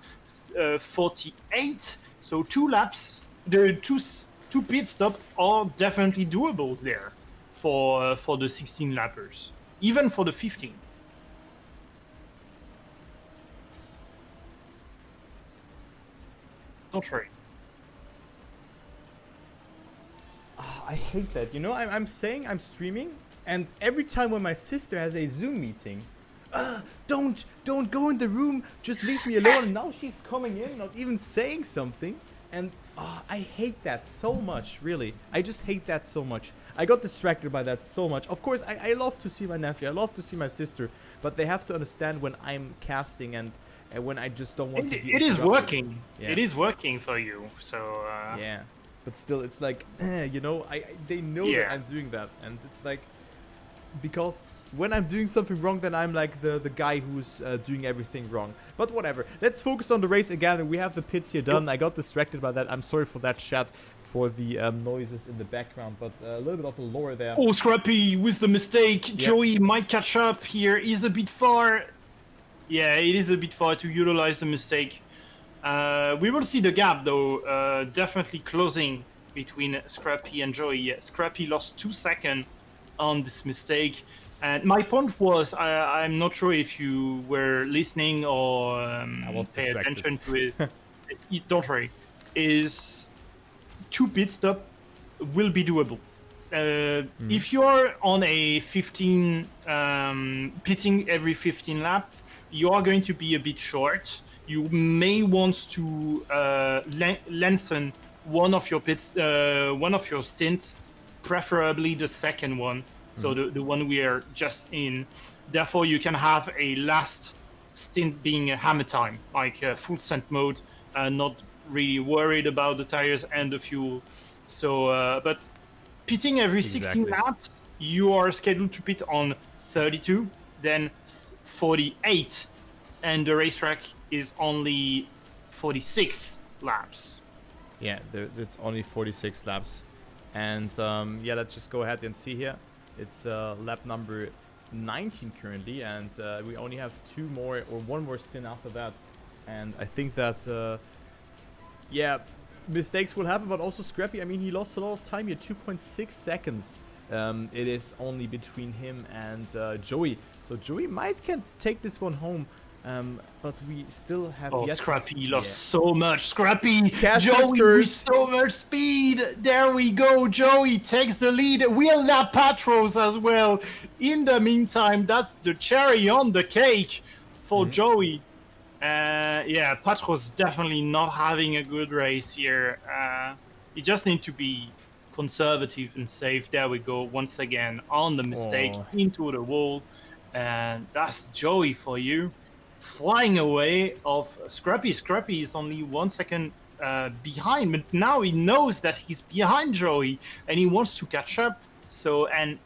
48. So 2 laps, the two pit stop are definitely doable there for the 16 lappers, even for the 15. Don't worry. I hate that. You know, I'm saying I'm streaming, and every time when my sister has a Zoom meeting, don't go in the room, just leave me alone. And now she's coming in, not even saying something, and I hate that so much. Really, I just hate that so much. I got distracted by that so much. Of course, I love to see my nephew, I love to see my sister, but they have to understand when I'm casting and when I just don't want to be. It is working. Yeah. It is working for you. So yeah. But still, it's like, you know, they know that I'm doing that. And it's like, because when I'm doing something wrong, then I'm like the guy who's doing everything wrong. But whatever. Let's focus on the race again. We have the pits here done. I got distracted by that. I'm sorry for that, chat, for the noises in the background. But a little bit of a lore there. Oh, Scrappy with the mistake. Yep. Joey might catch up here. He's a bit far. Yeah, it is a bit far to utilize the mistake. We will see the gap, though, definitely closing between Scrappy and Joey. Yeah, Scrappy lost 2 seconds on this mistake. And my point was, I'm not sure if you were listening or pay attention to it. Don't worry. Is 2 pit stop will be doable. If you're on a 15, pitting every 15 lap, you are going to be a bit short. You may want to lengthen one of your pits, one of your stints, preferably the second one, so the one we are just in. Therefore, you can have a last stint being a hammer time, like full scent mode, not really worried about the tires and the fuel. So, but pitting every 16 Exactly. laps, you are scheduled to pit on 32, then 48, and the racetrack is only 46 laps. Yeah, it's only 46 laps. And yeah, let's just go ahead and see here. It's lap number 19 currently, and we only have one more stint after that. And I think that, yeah, mistakes will happen, but also Scrappy, I mean, he lost a lot of time here, 2.6 seconds. It is only between him and Joey. So Joey might can take this one home. But we still have yet Scrappy lost so much. Scrappy, Cast Joey whiskers. with so much speed. There we go. Joey takes the lead. We'll lap Patros as well. In the meantime, that's the cherry on the cake for Joey. Yeah, Patros definitely not having a good race here. You just need to be conservative and safe. There we go. Once again, on the mistake, into the wall. And that's Joey for you. Flying away of Scrappy. Scrappy is only 1 second behind, but now he knows that he's behind Joey and he wants to catch up. So, and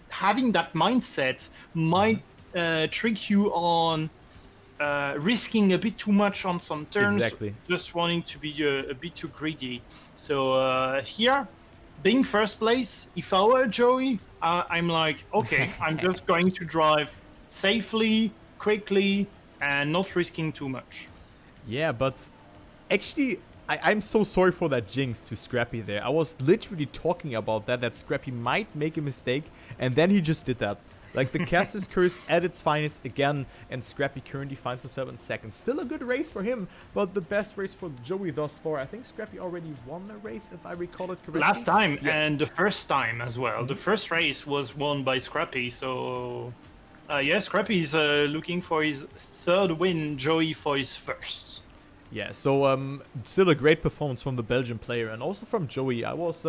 having that mindset might trick you on risking a bit too much on some turns, just wanting to be a bit too greedy. So here, being first place, if I were Joey, I'm like, okay, I'm just going to drive safely, quickly, and not risking too much. Yeah, but actually, I'm so sorry for that jinx to Scrappy there. I was literally talking about that Scrappy might make a mistake, and then he just did that. Like, the Castus curse at its finest again, and Scrappy currently finds himself in second. Still a good race for him, but the best race for Joey thus far. I think Scrappy already won a race, if I recall it correctly. Last time, and the first time as well. The first race was won by Scrappy, so... yeah, Scrappy is looking for his third win, Joey for his first. Yeah, so still a great performance from the Belgian player, and also from Joey. I was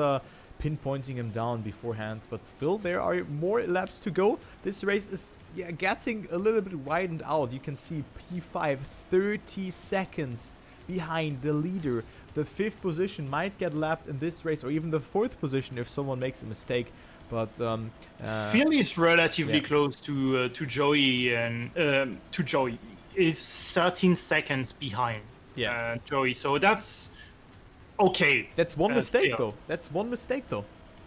pinpointing him down beforehand, but still there are more laps to go. This race is getting a little bit widened out. You can see P5 30 seconds behind the leader. The 5th position might get lapped in this race, or even the 4th position if someone makes a mistake. But Phil is relatively close to Joey, and to Joey is 13 seconds behind Joey. So that's okay. That's one mistake though. That's one mistake though.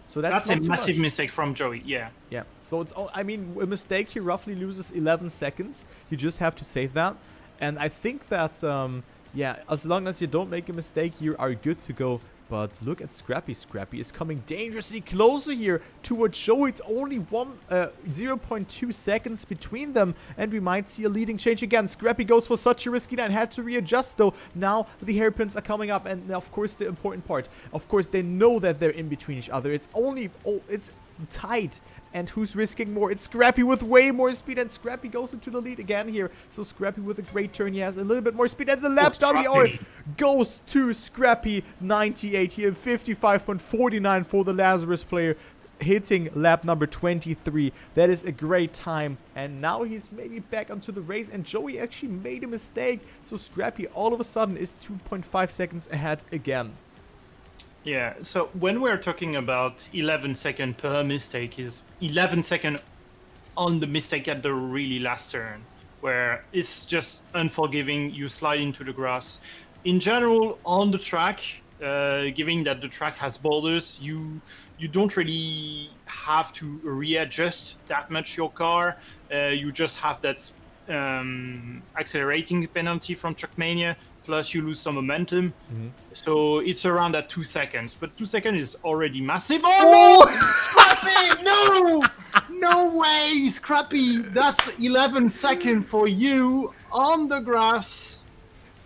So that's a massive mistake from Joey. Yeah. Yeah. So it's all. I mean, a mistake he roughly loses 11 seconds. You just have to save that, and I think that as long as you don't make a mistake, you are good to go. But look at Scrappy. Scrappy is coming dangerously closer here towards Joey. It's only 0.2 seconds between them, and we might see a leading change again. Scrappy goes for such a risky line. Had to readjust though. Now the hairpins are coming up, and of course the important part. Of course they know that they're in between each other. It's only it's tight. And who's risking more? It's Scrappy with way more speed, and Scrappy goes into the lead again here. So Scrappy with a great turn. He has a little bit more speed, and the lap WR goes to Scrappy 98 here, 55.49 for the Lazarus player, hitting lap number 23. That is a great time, and now he's maybe back onto the race, and Joey actually made a mistake. So Scrappy all of a sudden is 2.5 seconds ahead again. Yeah, so when we're talking about 11 seconds per mistake, is 11 seconds on the mistake at the really last turn, where it's just unforgiving, you slide into the grass. In general, on the track, given that the track has boulders, you don't really have to readjust that much your car. You just have that accelerating penalty from Trackmania, plus you lose some momentum. So it's around that 2 seconds, but 2 seconds is already massive. Oh! Scrappy, no! No way, Scrappy. That's 11 seconds for you on the grass.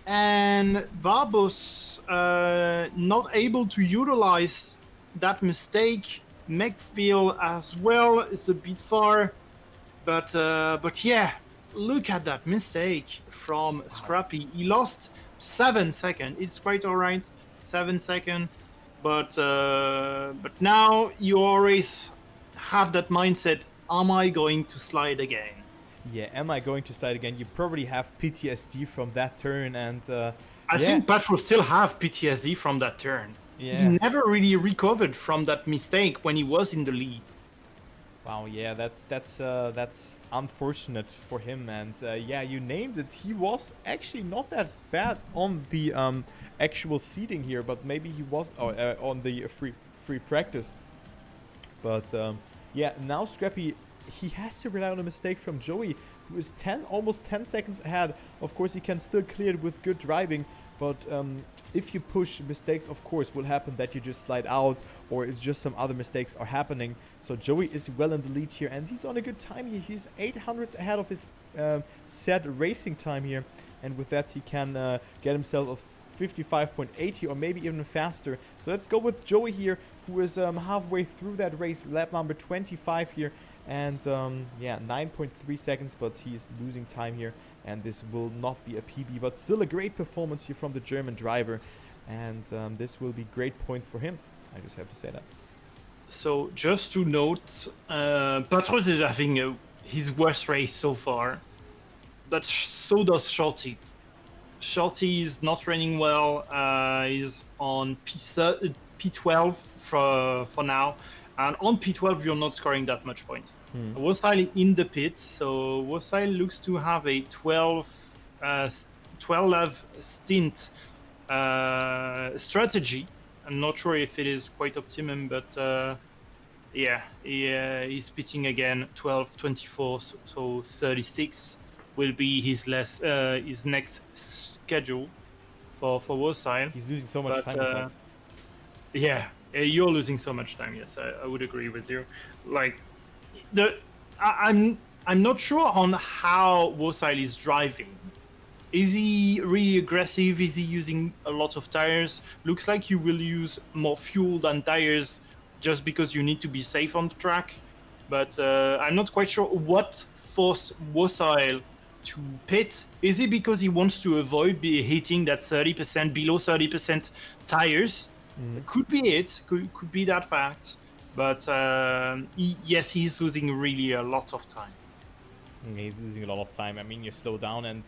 And Barbos not able to utilize that mistake. McPhail as well is a bit far, but yeah, look at that mistake from Scrappy. He lost 7 seconds. It's quite alright, 7 seconds, but now you always have that mindset. Am I going to slide again? Yeah, am I going to slide again? You probably have PTSD from that turn, and I think Patro still have PTSD from that turn. he never really recovered from that mistake when he was in the lead. Wow, yeah, that's unfortunate for him, and yeah, you named it. He was actually not that bad on the actual seeding here, but maybe he was on the free practice. But yeah, now Scrappy, he has to rely on a mistake from Joey, who is almost 10 seconds ahead. Of course, he can still clear it with good driving, but if you push, mistakes of course will happen that you just slide out, or it's just some other mistakes are happening. So Joey is well in the lead here, and he's on a good time here. He's 800s ahead of his set racing time here, and with that he can get himself a 55.80 or maybe even faster. So let's go with Joey here, who is halfway through that race, lap number 25 here, and yeah, 9.3 seconds, but he's losing time here, and this will not be a PB, but still a great performance here from the German driver, and this will be great points for him. I just have to say that. So just to note, Patros is having his worst race so far, but so does Shorty. Shorty is not running well. He's on P12 for now, and on P12 you're not scoring that much point. Wosile in the pit, so Wosile looks to have a 12 stint strategy. I'm not sure if it is quite optimum, but yeah, he's pitting again 12, 24, so 36 will be his next schedule for Wosile. He's losing so much time. In fact. Yeah, you're losing so much time. Yes, I would agree with you. Like, I'm not sure on how Wosile is driving. Is he really aggressive? Is he using a lot of tires? Looks like you will use more fuel than tires just because you need to be safe on the track. But I'm not quite sure what forced Wosile to pit. Is it because he wants to avoid hitting that 30%, below 30% tires? Could be it. Could be that fact. But yes, he's losing really a lot of time. He's losing a lot of time. I mean, you slow down, and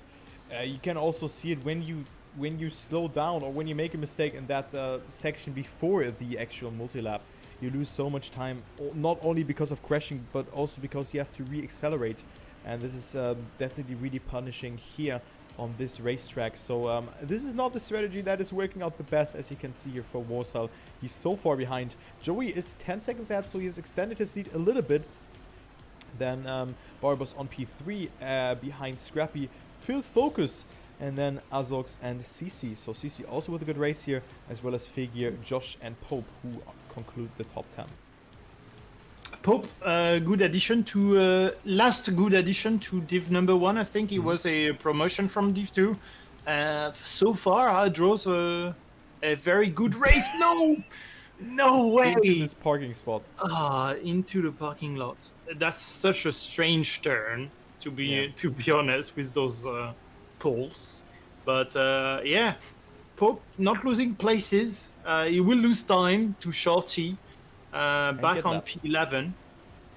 you can also see it when you slow down or when you make a mistake in that section before the actual multi-lap. You lose so much time, not only because of crashing, but also because you have to re-accelerate. And this is definitely really punishing here on this racetrack. So this is not the strategy that is working out the best, as you can see here for Wosile. He's so far behind. Joey is 10 seconds ahead, so he has extended his lead a little bit. Then Barbos on P3 behind Scrappy, Phil Focus, and then Azox and Cici. So Cici also with a good race here, as well as Figure, Josh, and Pope, who conclude the top 10. Pope, good addition to last good addition to Div number 1. I think it was a promotion from Div 2. So far, draws a very good race. No way! Into this parking spot. Into the parking lot. That's such a strange turn, to be honest, with those poles. But yeah, Pope not losing places. He will lose time to Shorty. Back on P11,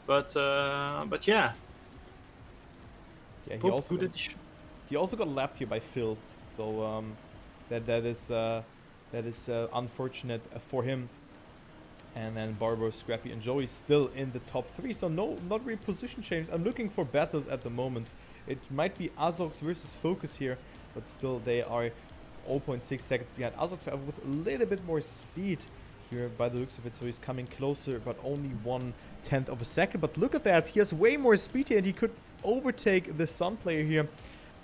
but yeah. Yeah, he also got lapped here by Phil, so that is unfortunate for him. And then Barbaro, Scrappy, and Joey still in the top 3, so not really position change. I'm looking for battles at the moment. It might be Azox versus Focus here, but still they are 0.6 seconds behind. Azox with a little bit more speed here by the looks of it, so he's coming closer, but only 1/10 of a second. But look at that, he has way more speed here, and he could overtake the Sun player here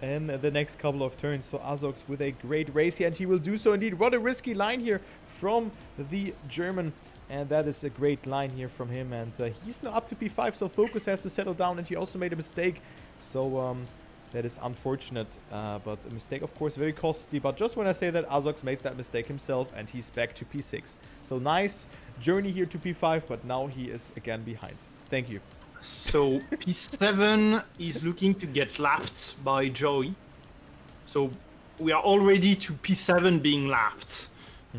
in the next couple of turns. So Azox with a great race here, and he will do so indeed. What a risky line here from the German, and that is a great line here from him. And he's now up to P5, so Focus has to settle down, and he also made a mistake. So that is unfortunate, but a mistake, of course, very costly. But just when I say that, Azox made that mistake himself, and he's back to P6. So nice journey here to P5, but now he is again behind. Thank you. So P7 is looking to get lapped by Joey. So we are already to P7 being lapped.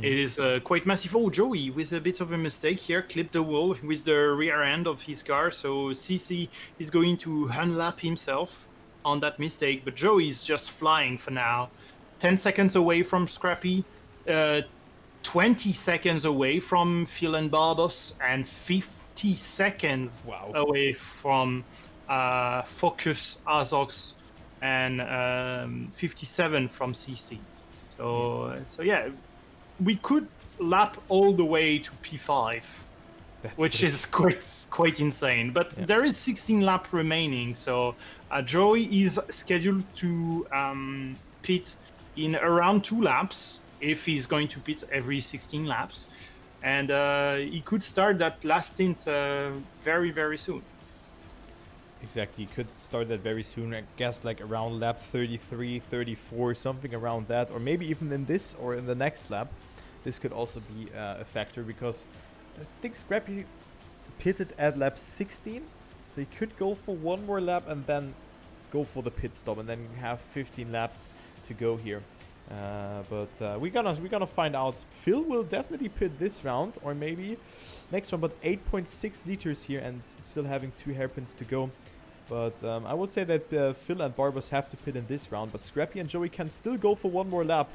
It is quite massive. Oh, Joey with a bit of a mistake here, clipped the wall with the rear end of his car. So CC is going to unlap himself on that mistake, but Joey is just flying for now. 10 seconds away from Scrappy, 20 seconds away from Phil and Barbos and 50 seconds Wow. away from Focus, Azox, and 57 from CC. So yeah, we could lap all the way to P5, which sick. is quite insane. But Yeah. there is 16 lap remaining, so Joey is scheduled to pit in around 2 laps if he's going to pit every 16 laps, and he could start that last stint very, very soon. Exactly, you could start that very soon. I guess like around lap 33, 34, something around that, or maybe even in this or in the next lap. This could also be a factor because I think Scrappy pitted at lap 16, so he could go for one more lap and then go for the pit stop and then have 15 laps to go here. But we're gonna find out. Phil will definitely pit this round or maybe next one, but 8.6 liters here and still having 2 hairpins to go. But I would say that Phil and Barbos have to pit in this round, but Scrappy and Joey can still go for one more lap.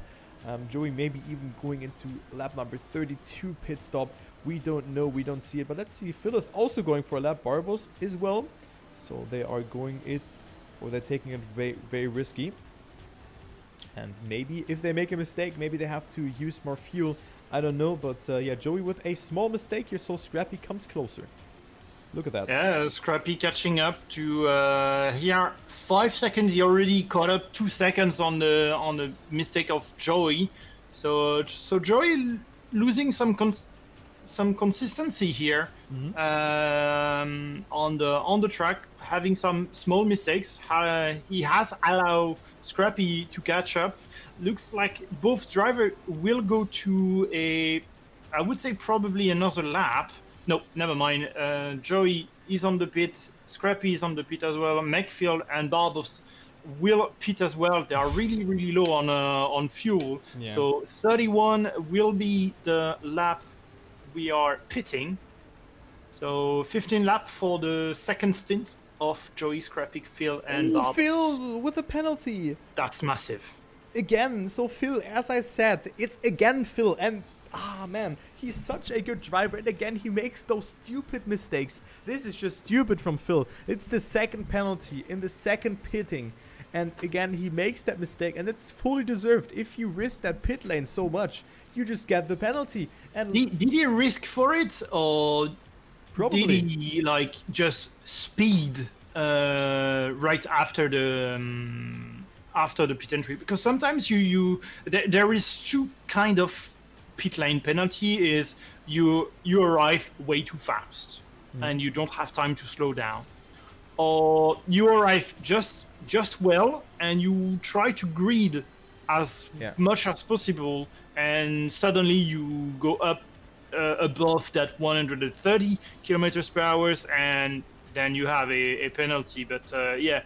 Joey maybe even going into lap number 32 pit stop. We don't know, we don't see it, but let's see. Phil is also going for a lap, Barbos as well. So they are going it, or they're taking it very, very risky. And maybe if they make a mistake, maybe they have to use more fuel. I don't know, but yeah, Joey with a small mistake here, so Scrappy comes closer. Look at that. Yeah, Scrappy catching up to here 5 seconds. He already caught up 2 seconds on the mistake of Joey. So Joey losing some consistency here on the track, having some small mistakes. He has allowed Scrappy to catch up. Looks like both drivers will go to I would say probably another lap. No, never mind. Joey is on the pit. Scrappy is on the pit as well. Macfield and Barbos will pit as well. They are really, really low on fuel. Yeah. So 31 will be the lap we are pitting. So 15 lap for the second stint of Joey, Scrappy, Phil, and Barbos. Phil with a penalty. That's massive. Again, so Phil, as I said, it's again Phil, and man, he's such a good driver, and again he makes those stupid mistakes. This is just stupid from Phil. It's the second penalty in the second pitting, and again he makes that mistake, and it's fully deserved. If you risk that pit lane so much, you just get the penalty. And Did he risk for it, or probably did he like just speed right after the pit entry? Because sometimes there is two kind of pit lane penalty. Is you arrive way too fast and you don't have time to slow down, or you arrive just well and you try to grid as much as possible, and suddenly you go up above that 130 kilometers per hour, and then you have a penalty. But yeah,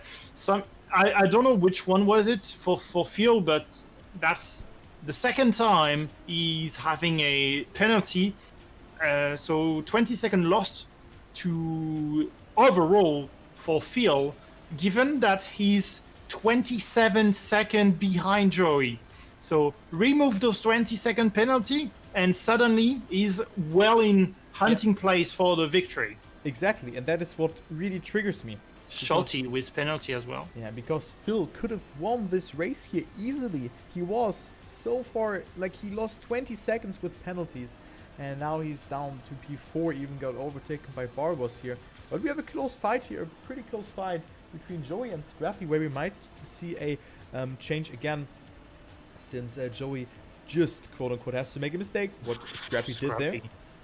I don't know which one was it for Phil, but that's the second time he's having a penalty. So 20 seconds lost to overall for Phil, given that he's 27 seconds behind Joey. So remove those 20-second penalty, and suddenly he's well in hunting place for the victory. exactly, and that is what really triggers me. Shorty with penalty as well. Yeah, because Phil could have won this race here easily. He was so far, like he lost 20 seconds with penalties, and now he's down to P4, even got overtaken by Barbos here. But we have a close fight here, a pretty close fight between Joey and Scrappy, where we might see a change again, since Joey just quote-unquote has to make a mistake, what Scrappy did there.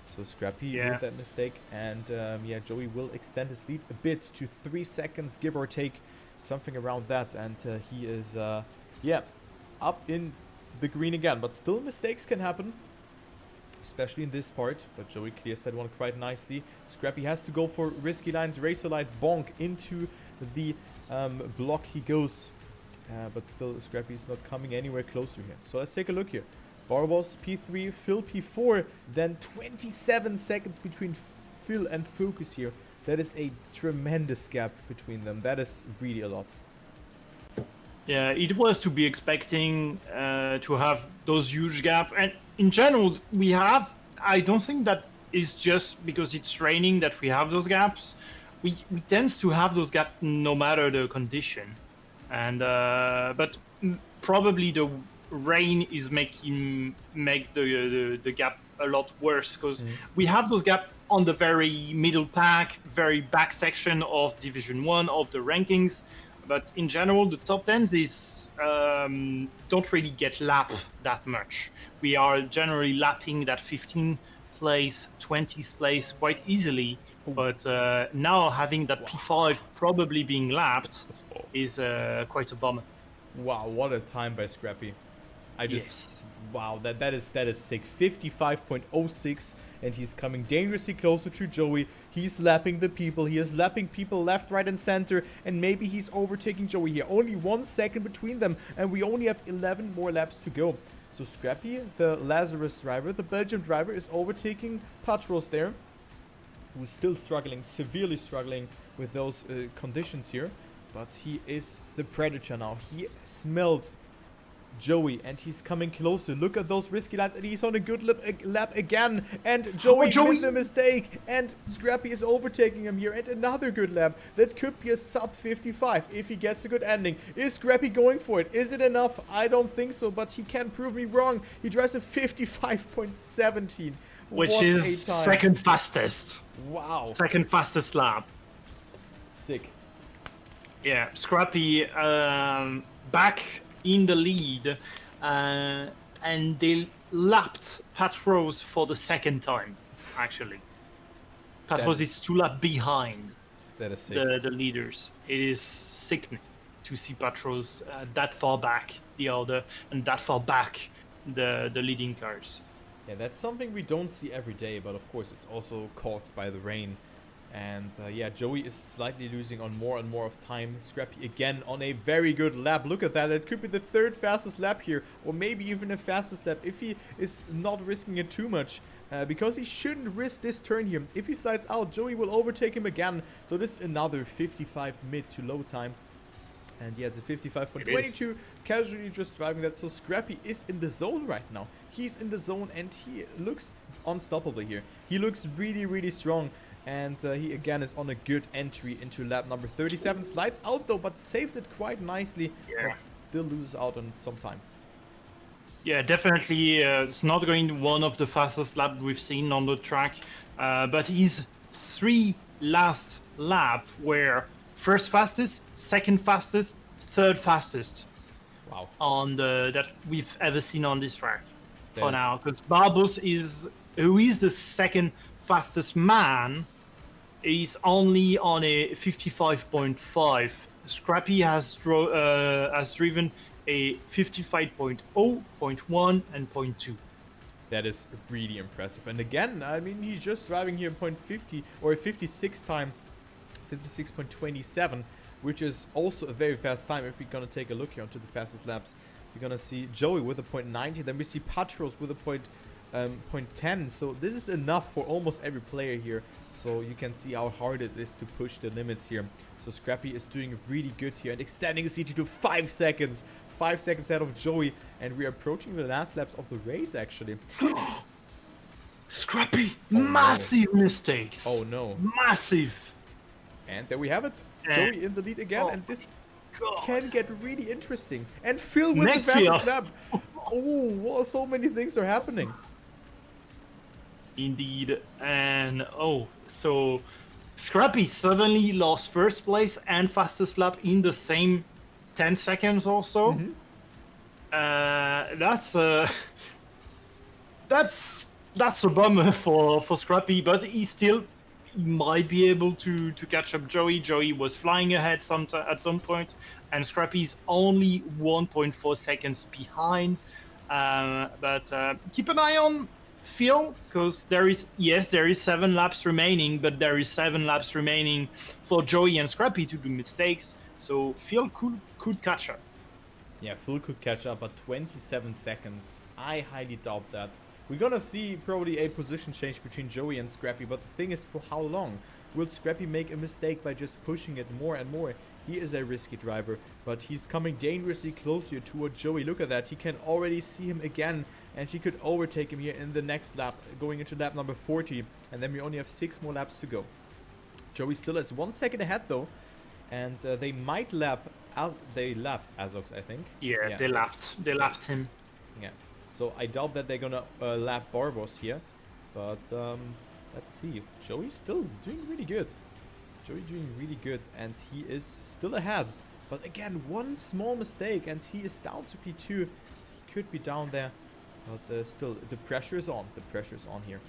So Scrappy made that mistake, and yeah, Joey will extend his lead a bit to 3 seconds, give or take, something around that, and he is, yeah, up in the green again. But still, mistakes can happen, especially in this part, but Joey clears that one quite nicely. Scrappy has to go for risky lines, racer light, bonk, into the block he goes, but still Scrappy's not coming anywhere closer here. So let's take a look here. Barbos P3, Phil P4, then 27 seconds between Phil and Focus here. That is a tremendous gap between them. That is really a lot. Yeah, it was to be expecting to have those huge gap, and in general, I don't think that is just because it's raining that we have those gaps. We tend to have those gaps no matter the condition, and but probably the rain is make the gap a lot worse because we have those gaps on the very middle pack, very back section of Division 1 of the rankings. But in general, the top 10s is don't really get lapped that much. We are generally lapping that 15th place, 20th place quite easily. But now having that P5 probably being lapped is quite a bummer. Wow, what a time by Scrappy. Wow, that is sick. 55.06, and he's coming dangerously closer to Joey. He's lapping the people. He is lapping people left, right, and center, and maybe he's overtaking Joey here. Only 1 second between them, and we only have 11 more laps to go. So Scrappy, the Lazarus driver, the Belgium driver, is overtaking Patros there, who's still struggling, severely struggling with those conditions here. But he is the Predator now. He smelled Joey, and he's coming closer. Look at those risky lines, and he's on a good lap again. And Joey made a mistake, and Scrappy is overtaking him here. And another good lap. That could be a sub 55 if he gets a good ending. Is Scrappy going for it? Is it enough? I don't think so, but he can prove me wrong. He drives a 55.17. Which is second fastest. Wow. Second fastest lap. Sick. Yeah, Scrappy back in the lead, and they lapped Patros for the second time, actually. Patros is 2 laps behind that is sick. The leaders. It is sickening to see Patros that far back the other, and that far back the leading cars. Yeah, that's something we don't see every day, but of course it's also caused by the rain. And yeah, Joey is slightly losing on more and more of time. Scrappy again on a very good lap. Look at that. It could be the 3rd fastest lap here, or maybe even the fastest lap if he is not risking it too much. Because he shouldn't risk this turn here. If he slides out, Joey will overtake him again. So this is another 55 mid to low time. And yeah, it's a 55.22. Casually just driving that. So Scrappy is in the zone right now. He's in the zone, and he looks unstoppable here. He looks really, really strong. And he again is on a good entry into lap number 37. Slides out though, but saves it quite nicely. Yeah. But still loses out on some time. Yeah, definitely. It's not going to be one of the fastest laps we've seen on the track. But his 3 last lap were first fastest, second fastest, third fastest. Wow. On that we've ever seen on this track for now. Because Barbos who is the second fastest man, is only on a 55.5. Scrappy has driven a 55.0, 0.1, and 0.2. That is really impressive. And again, I mean, he's just driving here 0.50 or a 56 time, 56.27, which is also a very fast time. If we're gonna take a look here onto the fastest laps, we're gonna see Joey with a 0.90, then we see Patros with a 0.10. So this is enough for almost every player here. So you can see how hard it is to push the limits here. So Scrappy is doing really good here and extending his CT to 5 seconds. 5 seconds ahead of Joey. And we are approaching the last laps of the race actually. Scrappy! Oh, massive mistakes! Oh no. Massive! And there we have it. Joey in the lead again. And this can get really interesting. And Phil with the fastest lap. Oh, so many things are happening. Indeed. And so Scrappy suddenly lost first place and fastest lap in the same 10 seconds or so. That's a bummer for Scrappy, but he might be able to catch up Joey. Joey was flying ahead at some point, and Scrappy's only 1.4 seconds behind. But keep an eye on Phil, because there is 7 laps remaining, but there is 7 laps remaining for Joey and Scrappy to do mistakes. So Phil could catch up. Yeah, Phil could catch up, but 27 seconds. I highly doubt that. We're gonna see probably a position change between Joey and Scrappy, but the thing is, for how long? Will Scrappy make a mistake by just pushing it more and more? He is a risky driver, but he's coming dangerously closer toward Joey. Look at that. He can already see him again. and she could overtake him here in the next lap, going into lap number 40, and then we only have 6 more laps to go. Joey still has 1 second ahead though, and they might lap. They lapped Azox, I think. Yeah, they lapped him. Yeah. So I doubt that they're gonna lap Barbos here, but let's see. Joey's still doing really good. And he is still ahead. But again, one small mistake, and he is down to P2. He could be down there, but still, the pressure is on. Here.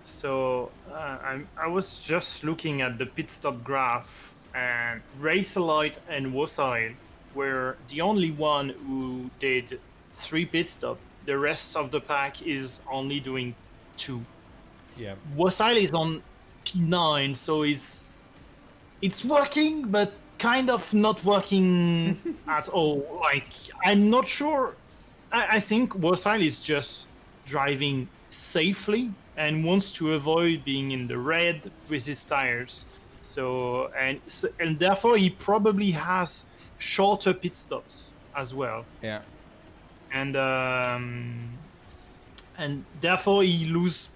So I was just looking at the pit stop graph, and Racerlight and Wasile were the only one who did 3 pit stops. The rest of the pack is only doing 2. Yeah. Wasile is on P9, so it's working, but kind of not working at all. Like, I'm not sure. I think Wasile is just driving safely and wants to avoid being in the red with his tires. So and therefore he probably has shorter pit stops as well. Yeah. And therefore he lose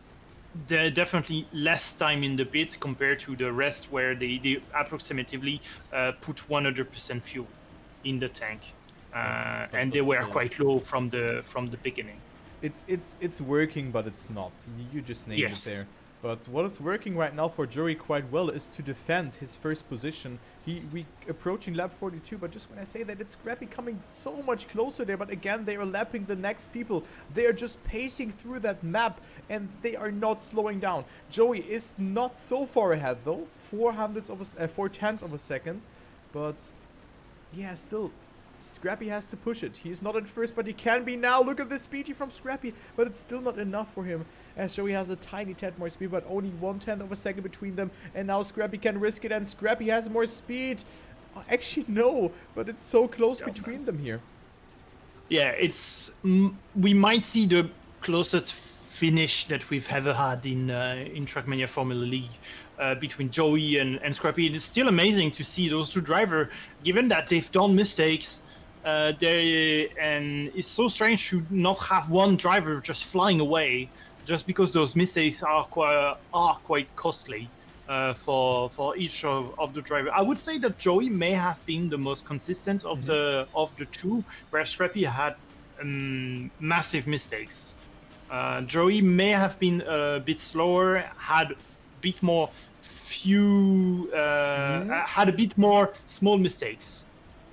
definitely less time in the pit compared to the rest, where they approximately put 100% fuel in the tank, and they were quite low from the beginning. It's working, but it's not. You just named it there. But what is working right now for Joey quite well is to defend his first position. We approaching lap 42, but just when I say that, it's Scrappy coming so much closer there. But again, they are lapping the next people. They are just pacing through that map, and they are not slowing down. Joey is not so far ahead though, 4/10 of a second. But yeah, still, Scrappy has to push it. He's not in first, but he can be now. Look at the speed from Scrappy, but it's still not enough for him, as Joey has a tiny tad more speed, but only 1/10 of a second between them. And now Scrappy can risk it, and Scrappy has more speed. Actually, no, but it's so close between them here. Yeah, we might see the closest finish that we've ever had in Trackmania Formula League. Between Joey and Scrappy. It is still amazing to see those two drivers, given that they've done mistakes. And it's so strange to not have one driver just flying away, just because those mistakes are quite costly for each of the drivers. I would say that Joey may have been the most consistent of the two, where Scrappy had massive mistakes. Joey may have been a bit slower, had a bit more had a bit more small mistakes,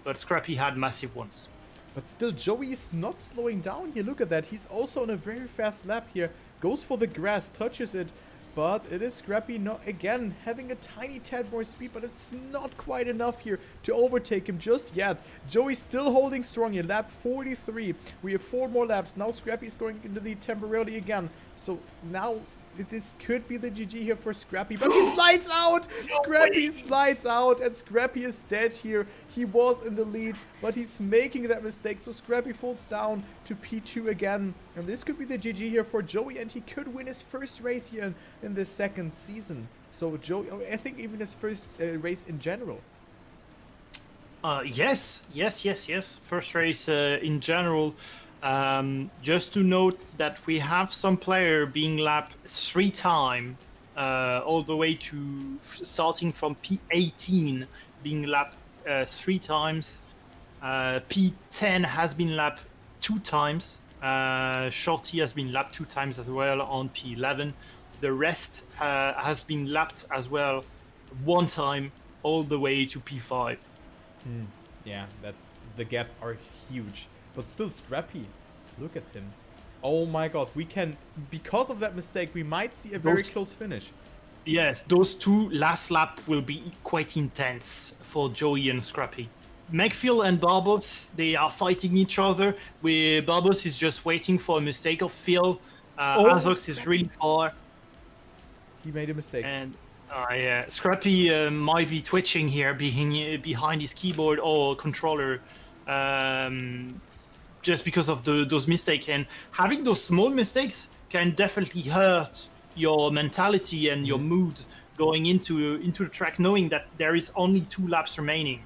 but Scrappy had massive ones. But still, Joey is not slowing down here. Look at that. He's also on a very fast lap here. Goes for the grass, touches it, but it is Scrappy again having a tiny tad more speed, but it's not quite enough here to overtake him just yet. Joey's still holding strong here. Lap 43. We have 4 more laps. Now Scrappy is going into the lead temporarily again. So now this could be the GG here for Scrappy, but he slides out! Scrappy slides out, and Scrappy is dead here. He was in the lead, but he's making that mistake, so Scrappy falls down to P2 again. And this could be the GG here for Joey, and he could win his first race here in the second season. So Joey, I think even his first race in general. Yes. First race in general. Just to note that we have some player being lapped 3 times, all the way to starting from P18 being lapped 3 times. P10 has been lapped 2 times. Shorty has been lapped 2 times as well on P11. The rest has been lapped as well 1 time, all the way to P5. Yeah, the gaps are huge. But still Scrappy, look at him. Oh my god, we can, because of that mistake, we might see a very close finish. Yes, those 2 last lap will be quite intense for Joey and Scrappy. McPhil and Barbos, they are fighting each other. Barbos is just waiting for a mistake of Phil. Azox is really far. He made a mistake. And yeah, Scrappy might be twitching here behind his keyboard or controller. Just because of those mistakes, and having those small mistakes can definitely hurt your mentality and your mood going into the track, knowing that there is only 2 laps remaining.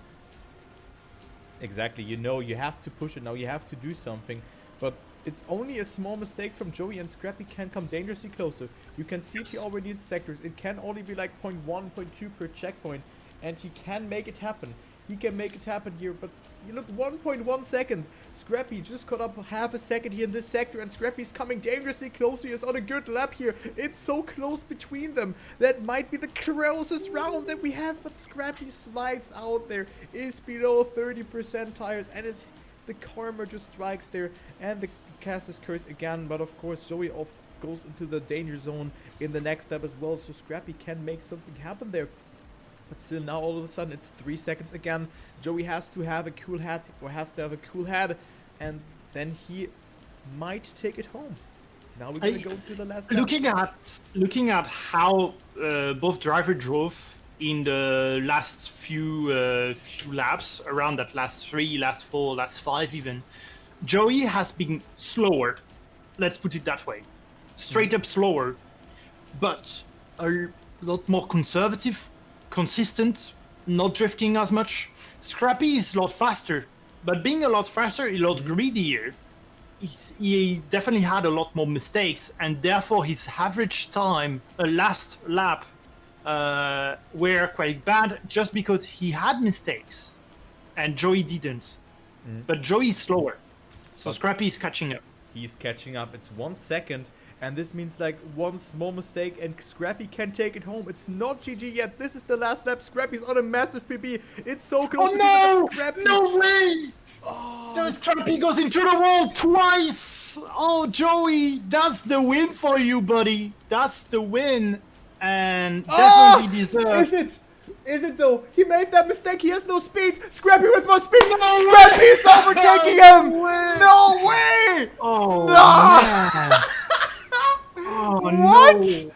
Exactly, you know you have to push it now, you have to do something. But It's only a small mistake from Joey, and Scrappy can come dangerously closer. You can see it here already in sectors. It can only be like 0.1, 0.2 per checkpoint, and he can make it happen. He can make it happen here, but you look, 1.1 second. Scrappy just caught up half a second here in this sector, and Scrappy's coming dangerously closer. He's on a good lap here. It's so close between them. That might be the closest round that we have, but Scrappy slides out there. Is below 30% tires, and the karma just strikes there, and the cast is cursed again. But of course, Joey goes into the danger zone in the next lap as well, so Scrappy can make something happen there. But still, now all of a sudden it's 3 seconds again. Joey has to have a cool head, and then he might take it home. Now we're gonna go to the last lap. Looking at how both drivers drove in the last few laps, around that last 3, last 4, last 5 even, Joey has been slower. Let's put it that way, straight up slower, but a lot more conservative. Consistent, not drifting as much. Scrappy is a lot faster, but being a lot faster, a lot greedier. He definitely had a lot more mistakes, and therefore his average time, last lap, were quite bad just because he had mistakes, and Joey didn't. But Joey is slower, so Scrappy is catching up. He's catching up. It's 1 second. And this means like one small mistake and Scrappy can take it home. It's not GG yet. This is the last lap. Scrappy's on a massive PB. It's so close. Oh no! Scrappy. No way! Oh. The Scrappy goes into the wall twice! Oh, Joey, that's the win for you, buddy. That's the win. And definitely deserved. Is it? Is it though? He made that mistake. He has no speed. Scrappy with more speed. No Scrappy's overtaking him. way. No way! Oh, no! man. Oh, What? No.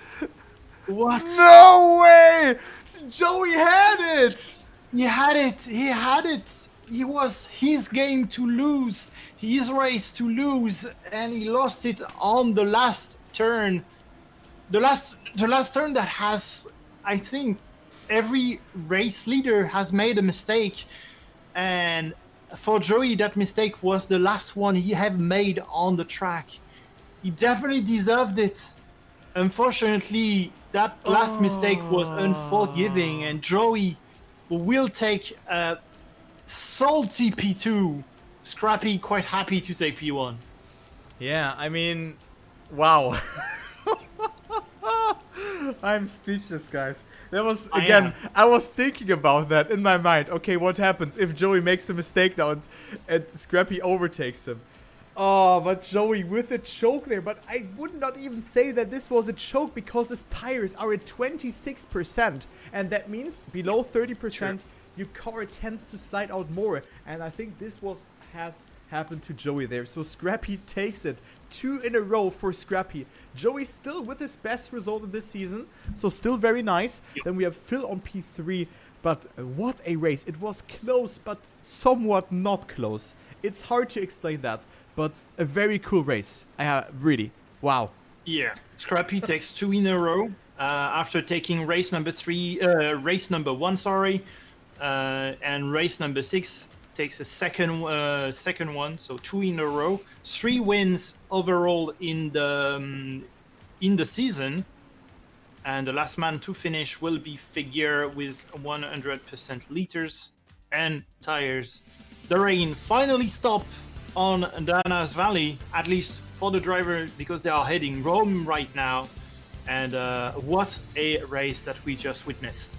What? No way! Joey had it! He had it. He had it. It was his game to lose, his race to lose, and he lost it on the last turn. The last turn that has, I think, every race leader has made a mistake, and for Joey, that mistake was the last one he had made on the track. He definitely deserved it. Unfortunately, that last mistake was unforgiving, and Joey will take a salty P2. Scrappy quite happy to take P1. Yeah, I mean, wow. I'm speechless, guys. That was, again, I was thinking about that in my mind. Okay, what happens if Joey makes a mistake now and Scrappy overtakes him? Oh, but Joey with a choke there. But I would not even say that this was a choke because his tires are at 26%. And that means below 30%, your car tends to slide out more. And I think this has happened to Joey there. So Scrappy takes it. 2 in a row for Scrappy. Joey still with his best result in this season. So still very nice. Then we have Phil on P3. But what a race. It was close, but somewhat not close. It's hard to explain that. But a very cool race. Really. Wow. Yeah. Scrappy takes 2 in a row after taking race number 1, sorry. And race number 6 takes a second one, so 2 in a row. 3 wins overall in the season. And the last man to finish will be Figure with 100% liters and tires. The rain finally stopped on Dana's Valley, at least for the driver, because they are heading home right now. And what a race that we just witnessed.